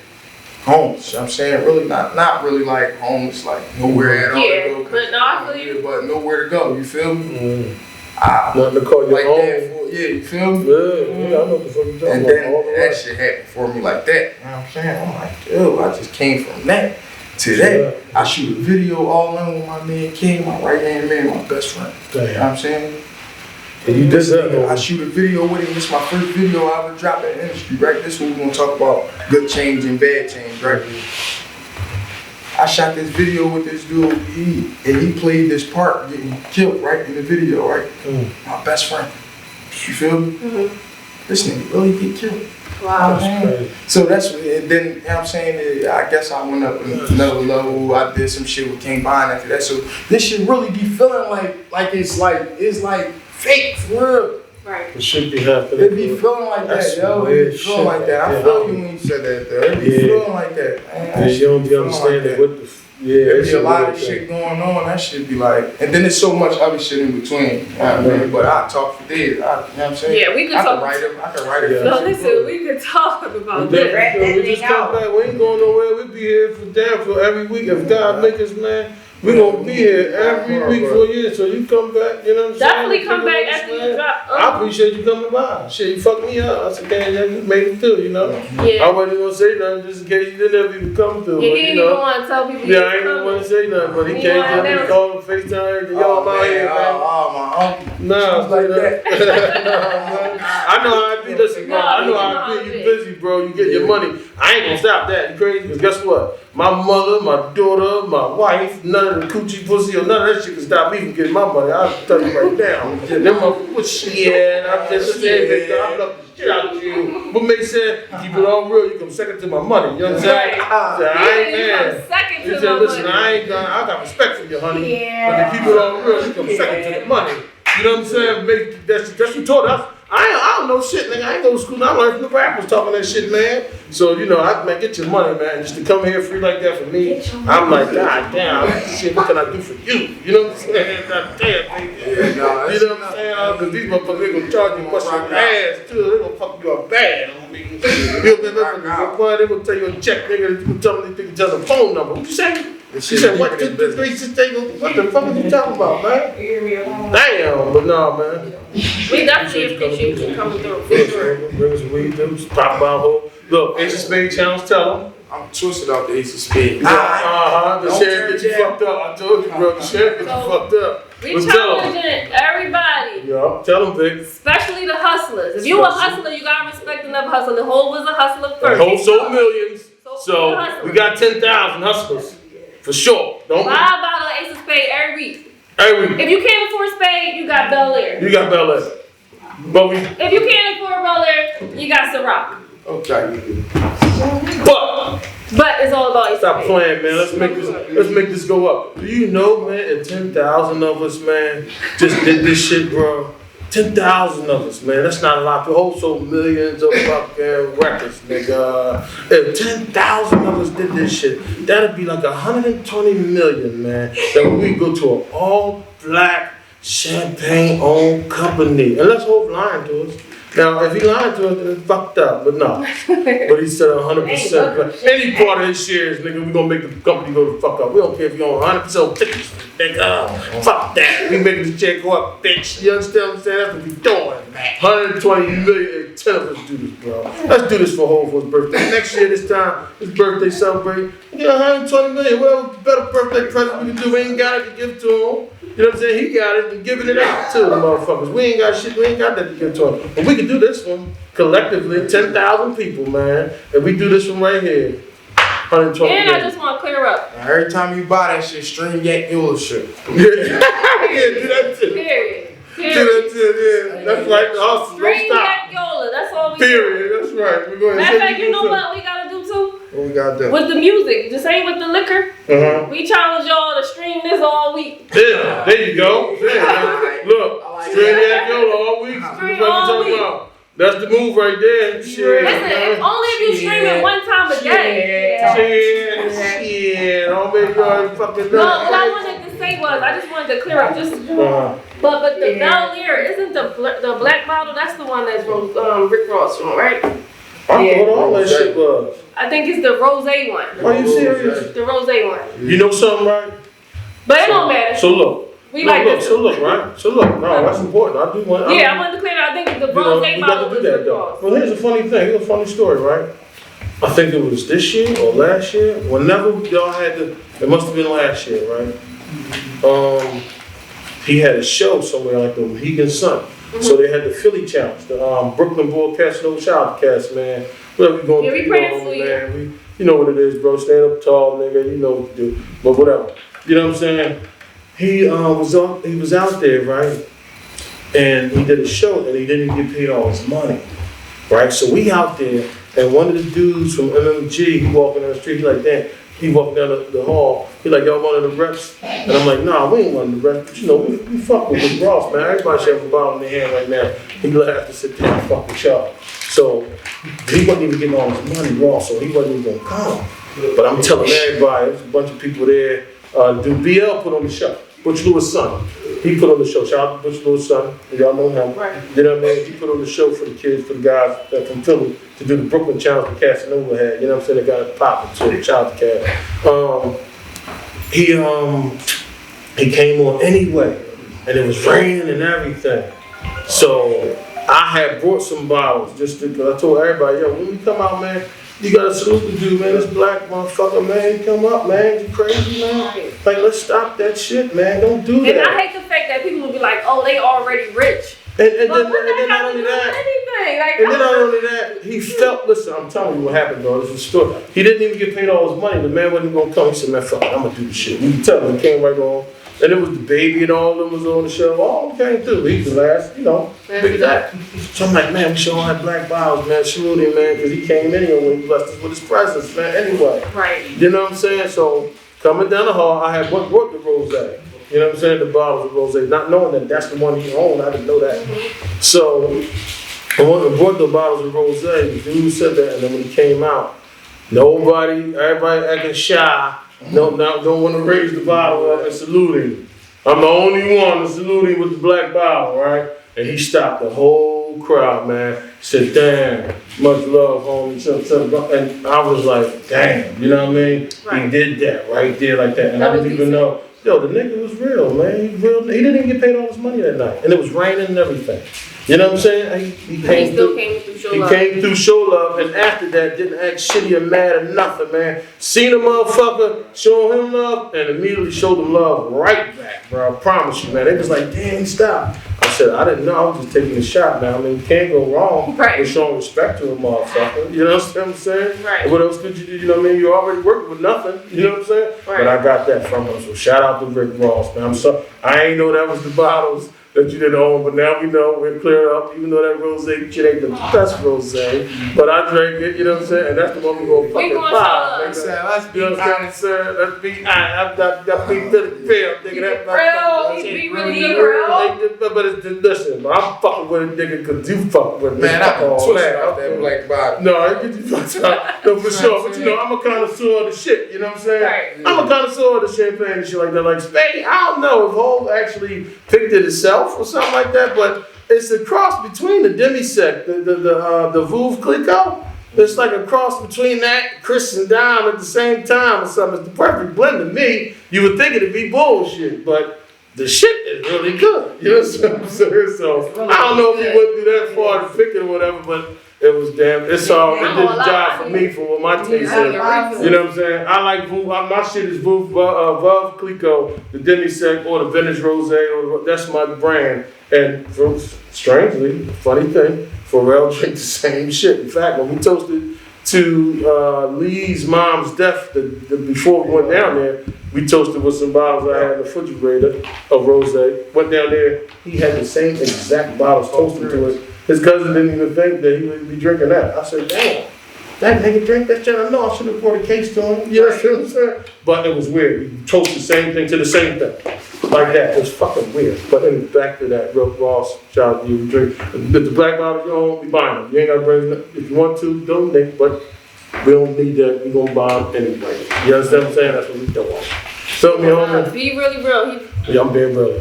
Homeless, you know what I'm saying? Really not really homeless, nowhere at all to go. But no, I feel you. But nowhere to go, you feel me? Nothing to call your own. You feel me? Yeah, I know what the fuck you're talking about. And then that shit happened for me like that. You know what I'm saying? I'm like, dude, I just came from that to that. I shoot a video all in with my man King, my right hand man, my best friend. You know what I'm saying? And you did that. I shoot a video with him. This is my first video I ever dropped in the industry, right? This is what we're gonna talk about, good change and bad change, right? I shot this video with this dude, and he played this part getting killed, right, in the video, right? My best friend. You feel me? This nigga really get killed. Wow. So that's, and then, you know what I'm saying, I guess I went up another level. I did some shit with King Bond after that. So this shit really be feeling like it's fake for real. Right. It should be happening. It be feeling like that, yo. It be feeling like that. I feel you when you said that, though. It be feeling like that. Man, you don't be understanding what the. There be a lot of shit going on. That shit be and then there's so much other shit in between. You know what I mean? But I talk for days. You know what I'm saying? Yeah, we could talk. I can write it. No, listen, we could talk about that. We just come back. We ain't going nowhere. We be here for every week. If God make us, man, We gonna be here every week for a year, so you come back, you know what I'm saying? Definitely come back after you drop. I appreciate you coming by. Shit, you fucked me up. I said, damn, yeah, you made it through, you know? Yeah. I wasn't gonna say nothing just in case you didn't ever even come through. Yeah, but, he didn't you know, even want to tell people. yeah, I ain't even want to say nothing, but he He came wanted to me, them. called him, FaceTime, everything. Yo, I'm out here, man. My uncle. Nah, like like that. I know how I be. Listen, bro, I know how I be. You busy, bro. You get your money. I ain't gonna stop that. You crazy? Because guess what? My mother, my daughter, my wife, none of the coochie pussy or none of that shit can stop me from getting my money. I'll tell you right now. Them motherfuckers, shit. I'm just saying, nigga, I'm love the shit out of you. What makes sense? Keep it all real. You come second to my money. You know what I'm saying? I ain't mad. Second He to said, my listen, money. I ain't gonna, I got respect for you, honey. Yeah. But to keep it all real, you come second to the money. You know what I'm saying? Make that's what you taught us. I don't know shit, nigga. I ain't go to school. I learned from the rappers talking that shit, man. So, you know, man, get your money, man. Just to come here free like that for me, I'm like, God damn, shit, what can I do for you? You know what I'm saying? God damn, baby. You know what I'm saying? Because these motherfuckers, they gonna charge you, bust your ass, too. They gonna fuck you up bad. I mean, they gonna tell you a check, nigga. You gonna tell them they think it's a phone number. What you say? She said, what, 2, 3, 6, 8, what the fuck are you talking about, man? Damn, but no, man. We definitely appreciate you coming through. For sure. Bring us weed, just pop about whole. Look, Ace of Spades challenge, tell them. I'm twisted out the Ace of Spades. The sheriff get you fucked up. I told you, bro, the sheriff get you fucked up. We But tell 'em. challenging everybody. Yeah, tell them, Vic. Especially the hustlers. If you a hustler, you gotta respect another hustler. The whole was a hustler first. Whole sold millions. So, So we got 10,000 hustlers. For sure. Don't buy a bottle of Ace of Spade every week. Every week. If you can't afford Spade, you got Bel Air. You got Bel Air. But If you can't afford Bel Air, you got Ciroc. Okay. But it's all about Ace of stop Spade. playing, man. Let's make this go up. Do you know, man, if 10,000 of us, man, just did this shit, bro? 10,000 of us, man. That's not a lot. We also millions of fucking records, nigga. If 10,000 of us did this shit, that'd be like 120 million, man. That we go to an all-black champagne-owned company. And let's hope lying to us. Now, if he lied to us, then it's fucked up. But no. But he said 100%. Any part of his shares, nigga, we gonna make the company go the fuck up. We don't care if you own 100% tickets, nigga. Fuck that. We making the check go up, bitch. You understand what I'm saying? That's what we doing. 120 million. 10 of us do this, bro. Let's do this for Hov for his birthday. Next year, this time, his birthday celebrate. We get 120 million. Whatever better birthday present we can do, we ain't got it to give to him. You know what I'm saying? He got it and giving it out to the motherfuckers. We ain't got shit. We ain't got that to give to him. But we can do this one collectively, 10,000 people, man. And we do this one right here. 120 And million. I just want to clear up. Every time you buy that shit, stream Yola shit. Yeah, do that too. Period. Do that too, yeah. That's right. The hustle. Don't Stream stop. that Yola. That's all we do. Period. That's right. We're going Matter of fact, you know what we gotta do too? What we got there? With the music, just ain't with the liquor. Uh-huh. We challenge y'all to stream this all week. Yeah, there you go. Yeah. Look, straight that Yola all week. That's what we talking about. That's the move right there. Shit. Listen, only if you stream it one time a day. Shit. Don't make y'all fucking No, what I wanted to say was, I just wanted to clear up just. But the Bel Air isn't the black bottle. That's the one that's from Rick Ross, right? I thought all that shit was. I think it's the rosé one. Are you serious? The rosé one. You know something, right? But it don't matter. So look. We like this. So look, right? So look, no, that's important. I do want. I wanted to clear that. I think the rosé you bottle got to do was that Rick though. Ross. Well, here's a funny thing. Here's a funny story, right? I think it was this year or last year. Whenever y'all had the, it must have been last year, right? He had a show somewhere like the Mohegan Sun. So they had the Philly Challenge, the Brooklyn Broadcast, no child cast, man. Whatever you going Yeah, to we do, praying for you. man. You know what it is, bro. Stand up tall, nigga. You know what to do. But whatever. You know what I'm saying? He was out there, right? And he did a show and he didn't get paid all his money. Right? So we out there and one of the dudes from MMG, he walking down the street, he like, damn. He walked down the hall. He like, y'all one of the reps? And I'm like, nah, we ain't one of the reps. But you know, we fuck with Rick Ross, man. Everybody should have a bottle in their hand right now. He gonna have to sit there and fuck with y'all. So he wasn't even getting all his money, Ross, so he wasn't even gonna come. But I'm telling everybody, there's a bunch of people there. Dude, BL put on the show. Butch Lewis' son. He put on the show. Shout out to Butch Lewis' son. Y'all know him. Right. You know what I mean? He put on the show for the kids, for the guys from Philly to do the Brooklyn Challenge the Casanova had. You know what I'm saying? They got it popping, so the child cast. he came on anyway, and it was raining and everything. So I had brought some bottles just because I told everybody, yo, when we come out, man, you gotta salute the dude, man. This black motherfucker, man. Come up, man. You crazy, man? Like, let's stop that shit, man. Don't do that. And I hate the fact that people will be like, oh, they already rich. And then not only that, anything. Like, and then not only that, he felt, listen, I'm telling you what happened, bro. This is a story. He didn't even get paid all his money. The man wasn't gonna come. He said, man, fuck it, I'm gonna do the shit. You can tell him, he came right on. And it was the baby and all of them was on the show. All of them came through. He's the last, big guy. So I'm like, man, we should all have black bottles, man. Salute him, man, because he came in here when he blessed us with his presence, man. Anyway. Right. You know what I'm saying? So coming down the hall, I had brought the rosé. You know what I'm saying? The bottles of rosé, not knowing that that's the one he owned. I didn't know that. Mm-hmm. So I brought the bottles of rosé. The dude said that, and then when he came out, everybody acting shy. Don't want to raise the bottle up and salute him. I'm the only one to salute him with the black bottle, right? And he stopped the whole crowd, man. Said, damn, much love, homie. And I was like, damn, you know what I mean? Right. He did that right there like that. And I didn't even know. Yo, the nigga was real, man. He didn't even get paid all his money that night. And it was raining and everything. You know what I'm saying? He came through show love, and after that didn't act shitty or mad or nothing, man. Seen a motherfucker, show him love, and immediately showed him love right back, bro. I promise you, man. They was like, damn, he stopped. I said, I didn't know. I was just taking a shot, man. I mean, you can't go wrong with showing respect to a motherfucker. You know what I'm saying? Right. And what else could you do? You know what I mean? You already worked with nothing. You know what I'm saying? Right. But I got that from him. So shout out to Rick Ross, man. I'm sorry. I ain't know that was the bottles that you didn't own, but now we know, we're cleared up, even though that rosé shit ain't the best rosé, but I drank it, you know what I'm saying? And that's the one we gonna fucking buy. Let's be honest, sir. Let's be honest. That be to the real, nigga. Real, be really real. But I'm fucking with a nigga because you fuck with me. man, I'm twisted off that black bottle. No, I get you fucked up. No, for sure. But I'm a connoisseur of the shit, you know what I'm saying? Right. I'm a connoisseur of the champagne and shit like that. Like, Spade, I don't know if Hov actually picked it himself or something like that, but it's a cross between the demi-sec, the Veuve Clicquot. It's like a cross between that, Chris and Dime at the same time or something. It's the perfect blend to me. You would think it'd be bullshit, but the shit is really good. You know what I'm saying? So I don't know if he wouldn't do that far to pick it or whatever, but it was damn. It did the job for me for what my taste is. You know what I'm saying? I like Veuve. My shit is Veuve Clicquot, the demi-sec or the vintage rosé. That's my brand. And strangely, funny thing, Pharrell drink the same shit. In fact, when we toasted to Lee's mom's death before we went down there, we toasted with some bottles I had in the refrigerator of rosé. Went down there, he had the same exact bottles toasted to us. His cousin didn't even think that he would be drinking that. I said, damn, that nigga drink that shit. I know I should have brought a case to him. You know what I'm saying? But it was weird. We toast the same thing to the same thing. Like that. It was fucking weird. But then back to that, Rick Ross, shout out to you. Drink. If the black bottles you own, we buying them. You ain't got to bring them. If you want to, donate. But we don't need that. We going to buy them anyway. You understand what I'm saying? That's what we doing. Feel me, homie? Be really real. Yeah, I'm being real.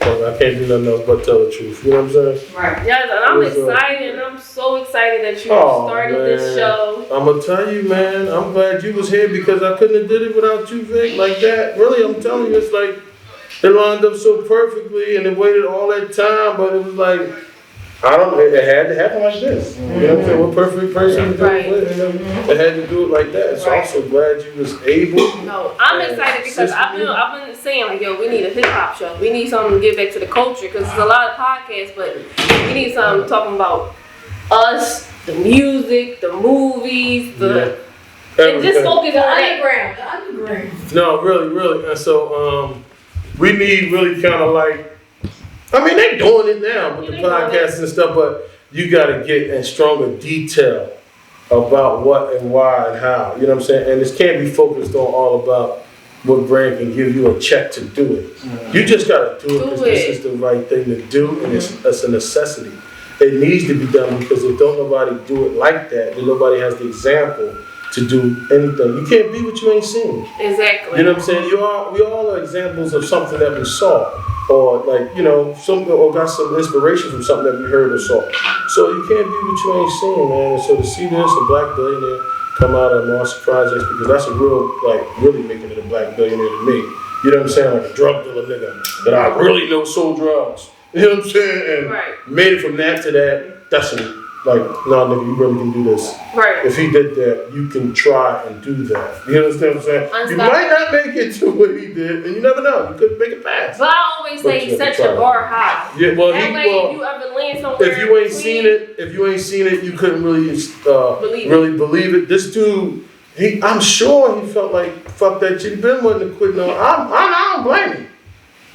I can't do nothing else but tell the truth. You know what I'm saying? Right. Yes, and I'm excited. I'm so excited that you started this show. I'm gonna tell you, man. I'm glad you was here because I couldn't have did it without you, Vic. Like that. Really, I'm telling you, it's like it lined up so perfectly, and it waited all that time, but it was like it had to happen like this. You know what I'm saying? What perfect person to do it with, and it had to do it like that. So I'm so glad you was able. No, I'm excited because I've been saying like, yo, we need a hip hop show. We need something to give back to the culture because there's a lot of podcasts, but we need something talking about us, the music, the movies, and just focus on The underground. No, really. And so we need really kind of like. I mean, they're doing it now with the podcasts and stuff, but you got to get in stronger detail about what and why and how. You know what I'm saying? And this can't be focused on all about what brand can give you a check to do it. Mm-hmm. You just got to do it because this is the right thing to do, and it's a necessity. It needs to be done because if don't nobody do it like that, then nobody has the example to do anything. You can't be what you ain't seen. Exactly. You know what I'm saying? We all are examples of something that we saw. Or like, or got some inspiration from something that we heard or saw. So you can't be what you ain't seen, man. And so to see this, a black billionaire come out of Marshall Projects because that's a real, like, really making it a black billionaire to me. You know what I'm saying? Like a drug dealer nigga that I really know sold drugs. You know what I'm saying? And made it from that to that. That's like, nah, nigga, you really can do this. Right. If he did that, you can try and do that. You understand what I'm saying? You might not make it to what he did, and you never know. You could make it past. But I always say set your bar high. Yeah, well, that way, if you ever land somewhere, if you ain't seen it, you couldn't really believe it. This dude, I'm sure he felt like fuck that shit. Ben wasn't quitting on. I don't blame him.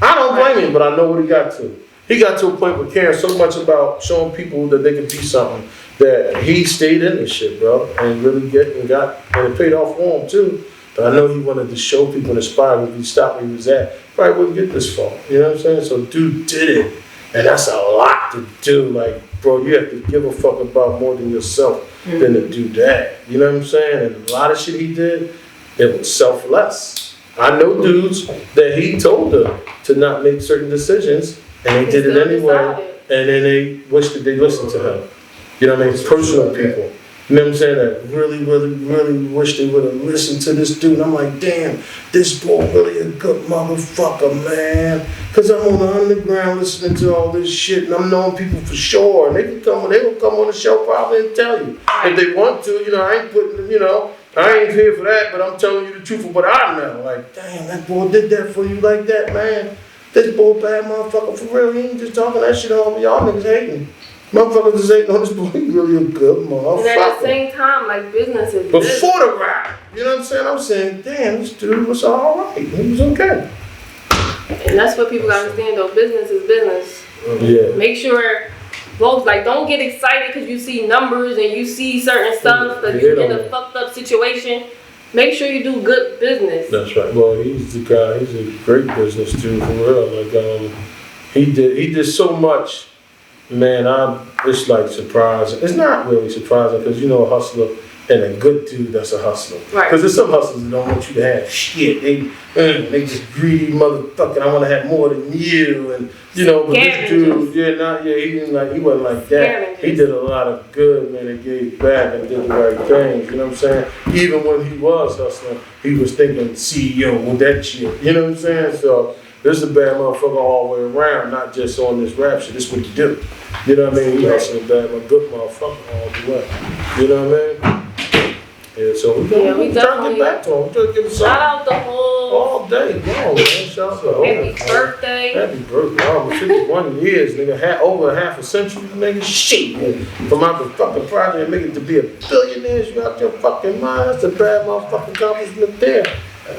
I don't blame him, but I know what he got to. He got to a point where caring so much about showing people that they could be something that he stayed in this shit, bro, and really and it paid off for him too. But I know he wanted to show people and inspire. If he stopped where he was at, probably wouldn't get this far. You know what I'm saying? So dude did it, and that's a lot to do. Like, bro, you have to give a fuck about more than yourself than to do that. You know what I'm saying? And a lot of shit he did, it was selfless. I know dudes that he told them to not make certain decisions. And they did it anyway, and then they wish that they listened to him. You know what I mean? Personal people. You know what I'm saying? That really, really, really wish they would have listened to this dude. And I'm like, damn, this boy really a good motherfucker, man. Because I'm on the underground listening to all this shit, and I'm knowing people for sure. And they will come on the show probably and tell you. If they want to, you know, I ain't putting, you know, I ain't here for that, but I'm telling you the truth of what I know. Like, damn, that boy did that for you like that, man. This boy bad motherfucker for real. He ain't just talking that shit on y'all niggas hating. Motherfuckers just hating on this boy. He really a good motherfucker. And at the same time, like business is before the rap. You know what I'm saying? I'm saying, damn, this dude was alright. He was okay. And that's what people gotta understand though. Business is business. Yeah. Make sure folks like don't get excited because you see numbers and you see certain stuff that you in a fucked up situation. Make sure you do good business. That's right. Well, he's the guy. He's a great business dude for real. Like, he did so much. Man, it's like surprising. It's not really surprising because you know a hustler and a good dude that's a hustler. Right. Because there's some hustlers that don't want you to have shit. They just greedy motherfucking. I want to have more than you, and you know. But this dude, he wasn't like that. He did a lot of good, man. And gave back and did the right things. You know what I'm saying? Even when he was hustling, he was thinking CEO with that shit. You know what I'm saying? So. This is a bad motherfucker all the way around, not just on this rap shit. This is what you do. You know what I mean? He also a good motherfucker all the way. You know what I mean? Yeah, so we trying to get back to him. We trying to give him shout out the whole all day. Go on, man. Shout out the whole happy birthday. Happy birthday. Almost 51 years, nigga. Over half a century, nigga. Shit, man. From out the fucking project and make it to be a billionaire. You out your fucking mind. That's a bad motherfucking accomplishment there.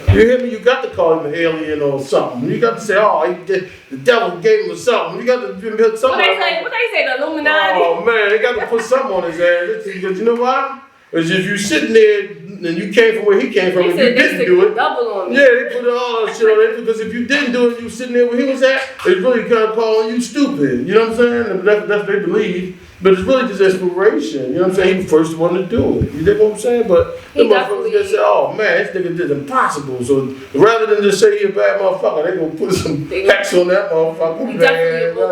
You hear me? You got to call him an alien or something. You got to say, oh, the devil gave him something. You got to put something. What they say, the Illuminati? Oh, man, they got to put something on his ass. Because you know why? Because if you sitting there and you came from where he came from and you didn't do it. Double on me. Yeah, they put all that shit on it. Because if you didn't do it, you sitting there where he was at, it's really kind of calling you stupid. You know what I'm saying? And that's what they believe. But it's really just inspiration. You know what I'm saying? He was the first one to do it. You dig what I'm saying? But the motherfuckers just say, oh man, this nigga did impossible. So rather than just say he a bad motherfucker, they gonna put some X on that motherfucker.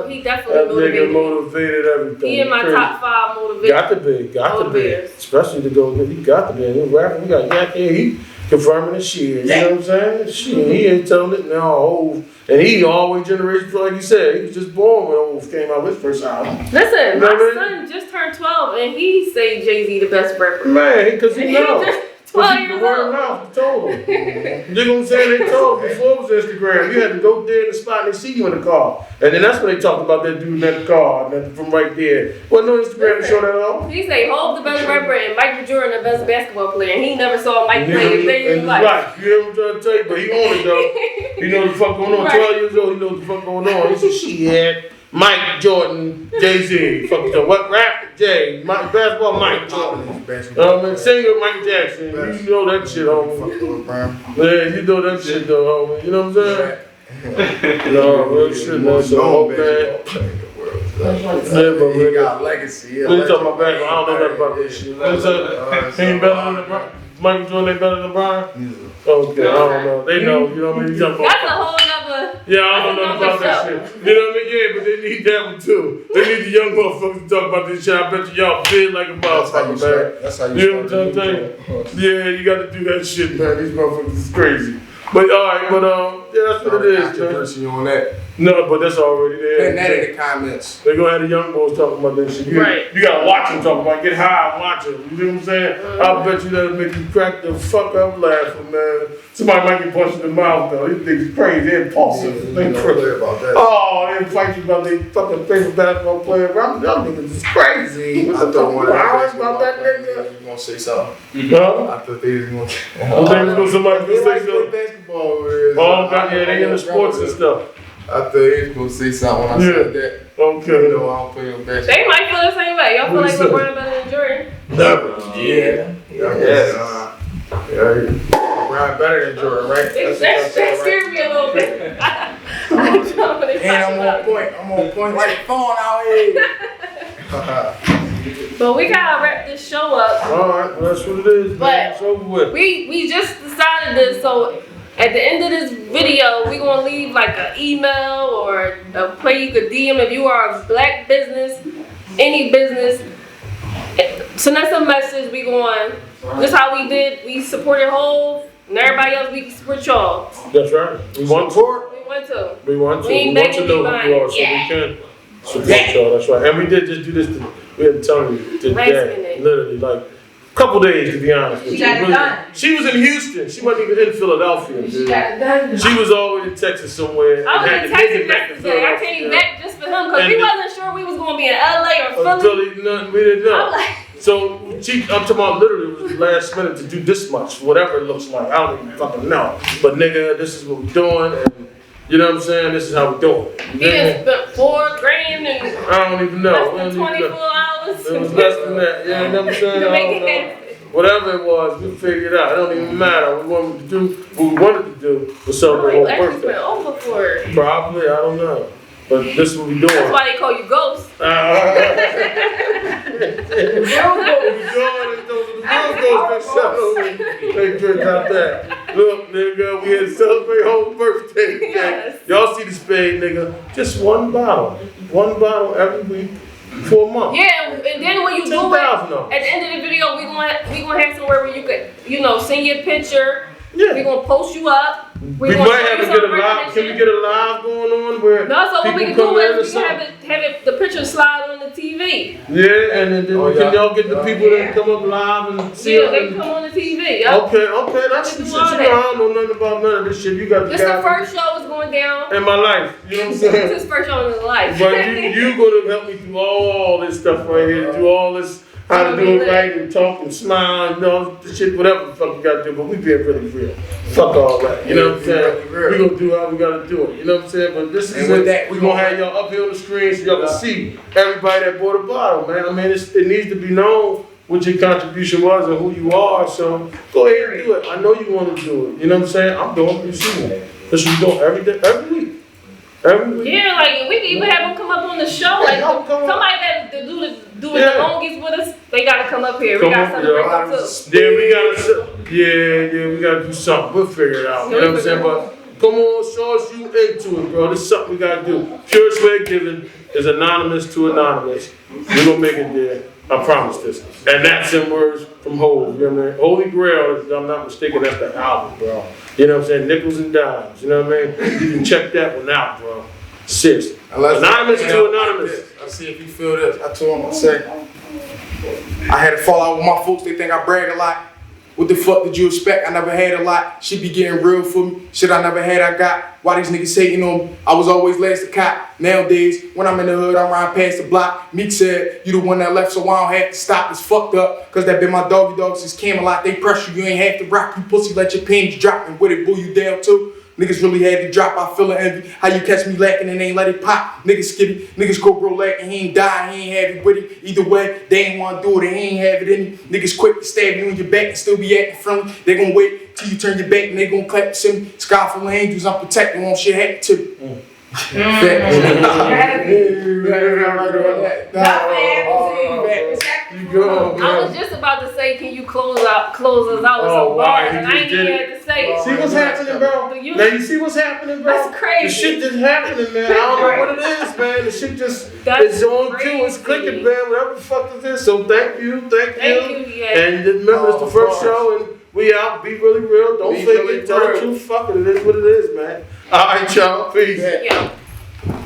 He definitely motivated everything. He in my top 5 motivators. Got to be. Especially to go, he got to be. And rapper, we got Yak here, he confirming the shit. You know what I'm saying? Shit, he ain't telling it now. And he always generation, like you said, he was just born when Hov came out with his first album. Listen, you know my son just turned 12 and he say Jay-Z the best rapper. Man, because he knows. Just 12 years old. Told him. You know what I'm saying? They told him before it was Instagram. You had to go there in the spot and they see you in the car. And then that's when they talked about that dude in the car from right there. Wasn't no Instagram to show that off. He say Hov the best rapper and Michael Jordan the best basketball player. And he never saw Mike play a day in his life. Right, you know what I'm trying to tell you? But he on it though. He knows what the fuck going on. Right. 12 years old, he knows what the fuck going on. He said, shit. Mike Jordan, Jay-Z, fuck the what rap? Jay, Mike basketball, Mike Jordan. Singer Mike Jackson, you know that shit, homie. Yeah, you know that shit though, homie. You know what I'm saying? No, real shit, man. So, man. He got legacy. What you talking about basketball? I don't know nothing about this shit. What's up? He ain't better than LeBron? Michael Jordan ain't better than LeBron? Okay, I don't know. They know, you know what I mean? That's a whole nother. Yeah, I don't know about that shit. You know what I mean? Yeah, but they need that one too. They need the young motherfuckers to talk about this shit. I bet you y'all big like a motherfucker, man. That's how you know what I'm saying? Yeah, you got to do that shit, man. These motherfuckers is crazy. But alright, but yeah, that's what it is, man. Controversy on that. No, but that's already there. Putting that in the comments. They're gonna have the young boys talking about that shit. You gotta watch them talk about it. Get high and watch them. You know what I'm saying? I bet you that'll make you crack the fuck up laughing, man. Somebody might get punched in the mouth though. These niggas crazy. They're impulsive. They crazy about that. Oh, they fight you about their fucking favorite basketball player. Y'all niggas is crazy. I thought one of hours about that nigga. You gonna say something? Huh? I thought they was gonna. Somebody gonna say something. Basketball. Oh, God, yeah, they in the sports and stuff. I thought they was gonna say something when I said that. Okay. You know, I don't play no basketball. They might feel the same way. Y'all feel like LeBron better than Jordan? Never. Yeah. LeBron better than Jordan, right? That scared me a little bit. And I'm on point. I'm on point like the phone out here. But we gotta wrap this show up. Alright, well, that's what it is, man. But it's over with. we just decided this, so at the end of this video, we gonna leave like an email or a place you could DM if you are a black business, any business. Send us a message. We going. This how we did. We supported Hov, and everybody else we support y'all. That's right. We want to. We want to. We want to. We ain't We want to begging know who you are, so anybody. we can support y'all. That's right. And we did just do this. We had to tell you Last today, minute. literally, like a couple days to be honest with She you. got it done. She was in Houston. She wasn't even in Philadelphia, She dude. got it done. She was always in Texas somewhere. I was and in had to make Texas it back to yesterday. I Philadelphia. came back just for him because And we the- wasn't sure we was gonna be in LA or Philly. Philly, nothing, we didn't know. I'm like, So I'm talking about literally it was last minute to do this much, whatever it looks like. I don't even fucking know. But nigga, this is what we're doing, and you know what I'm saying? This is how we're doing it. he done spent $4,000 and I don't even know. less We than don't even 24 know. hours. It was less than that. You know what I'm saying? To I make don't it know. happen. Whatever it was, we figured it out. It don't even matter. What we wanted to do was Oh, celebrate you whole actually birthday. went over for it. Probably, I don't know. But this is what we doing. That's why they call you Ghost. The real ghost they drink out that. Look, nigga, we had to celebrate whole birthday. Okay? Yes. Y'all see the spade, nigga. Just one bottle. One bottle every week for a month. Yeah, and then when you do it, 10,000 at of the end of the video, we gonna have somewhere where you could, send your picture. Yeah. We gonna post you up. We gonna might show have you to get a some live. Can we recognition. get a live going on where No, so what we can people do come in or is we can something? have the picture slide on the TV. Yeah, and then Oh, can yeah. y'all get the Yeah. people that come up live and see Yeah, it? they come on the TV. Yup. Okay, that's We the can shit. do all I that. don't know nothing about none of this shit. You got the This the guy first show is going down. in my life. You know what I'm This saying? is his first show in his life. But you gonna help me through all this stuff right here, do all this, how to do it right and talk and smile and all the shit, whatever the fuck we gotta do, but we being really real. Fuck all that, you know what I'm saying? We gonna do how we gotta do it, you know what I'm saying? But this is And with it. that, We gonna have y'all up here on the screen so y'all can see everybody that bought a bottle, man. I mean, it needs to be known what your contribution was and who you are, so go ahead and do it. I know you wanna do it, you know what I'm saying? I'm doing it, you see me. This is what we doing every day, every week. Every week. Yeah, like we can even have them come up on the show. Like y'all come up. somebody that do it Yeah. the longest with us, they gotta come up here. Come We gotta up, celebrate yeah. them too. Yeah, we gotta do something. We'll figure it out. You know what I'm saying? But come on, show us you into it, bro. This is something we gotta do. Pure Swag Giving is anonymous to anonymous. We're gonna make it there. I promise this. And that's in words from Hov. You know what I mean? Holy Grail, if I'm not mistaken, that's the album, bro. You know what I'm saying? Nickels and dimes. You know what I mean? You can check that one out, bro. Seriously. Anonymous to anonymous. I see if you feel this. I told him, I said, I had a fallout with my folks. They think I brag a lot. What the fuck did you expect? I never had a lot. Shit be getting real for me. Shit I never had, I got. Why these niggas hating on me? I was always last to cop. Nowadays, when I'm in the hood, I'm riding past the block. Meek said, you the one that left, so I don't have to stop. It's fucked up, cause that been my doggy dog since Camelot. They pressure you, ain't have to rock. You pussy, let your panties drop, and with it, bull you down too. Niggas really had to drop, I feel the envy. How you catch me lacking and ain't let it pop? Niggas skitty, niggas go bro lacking, he ain't die, he ain't have it with it. Either way, they ain't wanna do it, they ain't have it in you. Niggas quick to stab you in your back and still be acting friendly. They gon' wait till you turn your back and they gon' clap to see me. Sky full of angels, I'm protected, won't shit happen to me. You go, man. I was just about to say, can you close us out with some bars, and I ain't even had to say it. See what's happening, bro? Now you see what's happening, bro? That's crazy. The shit just happening, man. I don't know what it is, man. The shit just is on cue. It's clicking, man. Whatever the fuck it is. So thank you. Yeah. And remember, it's the first show, and we out. Be really real. Don't fake it. Tell the truth. Fuck it. It is what it is, man. All right, y'all. Peace. Yeah.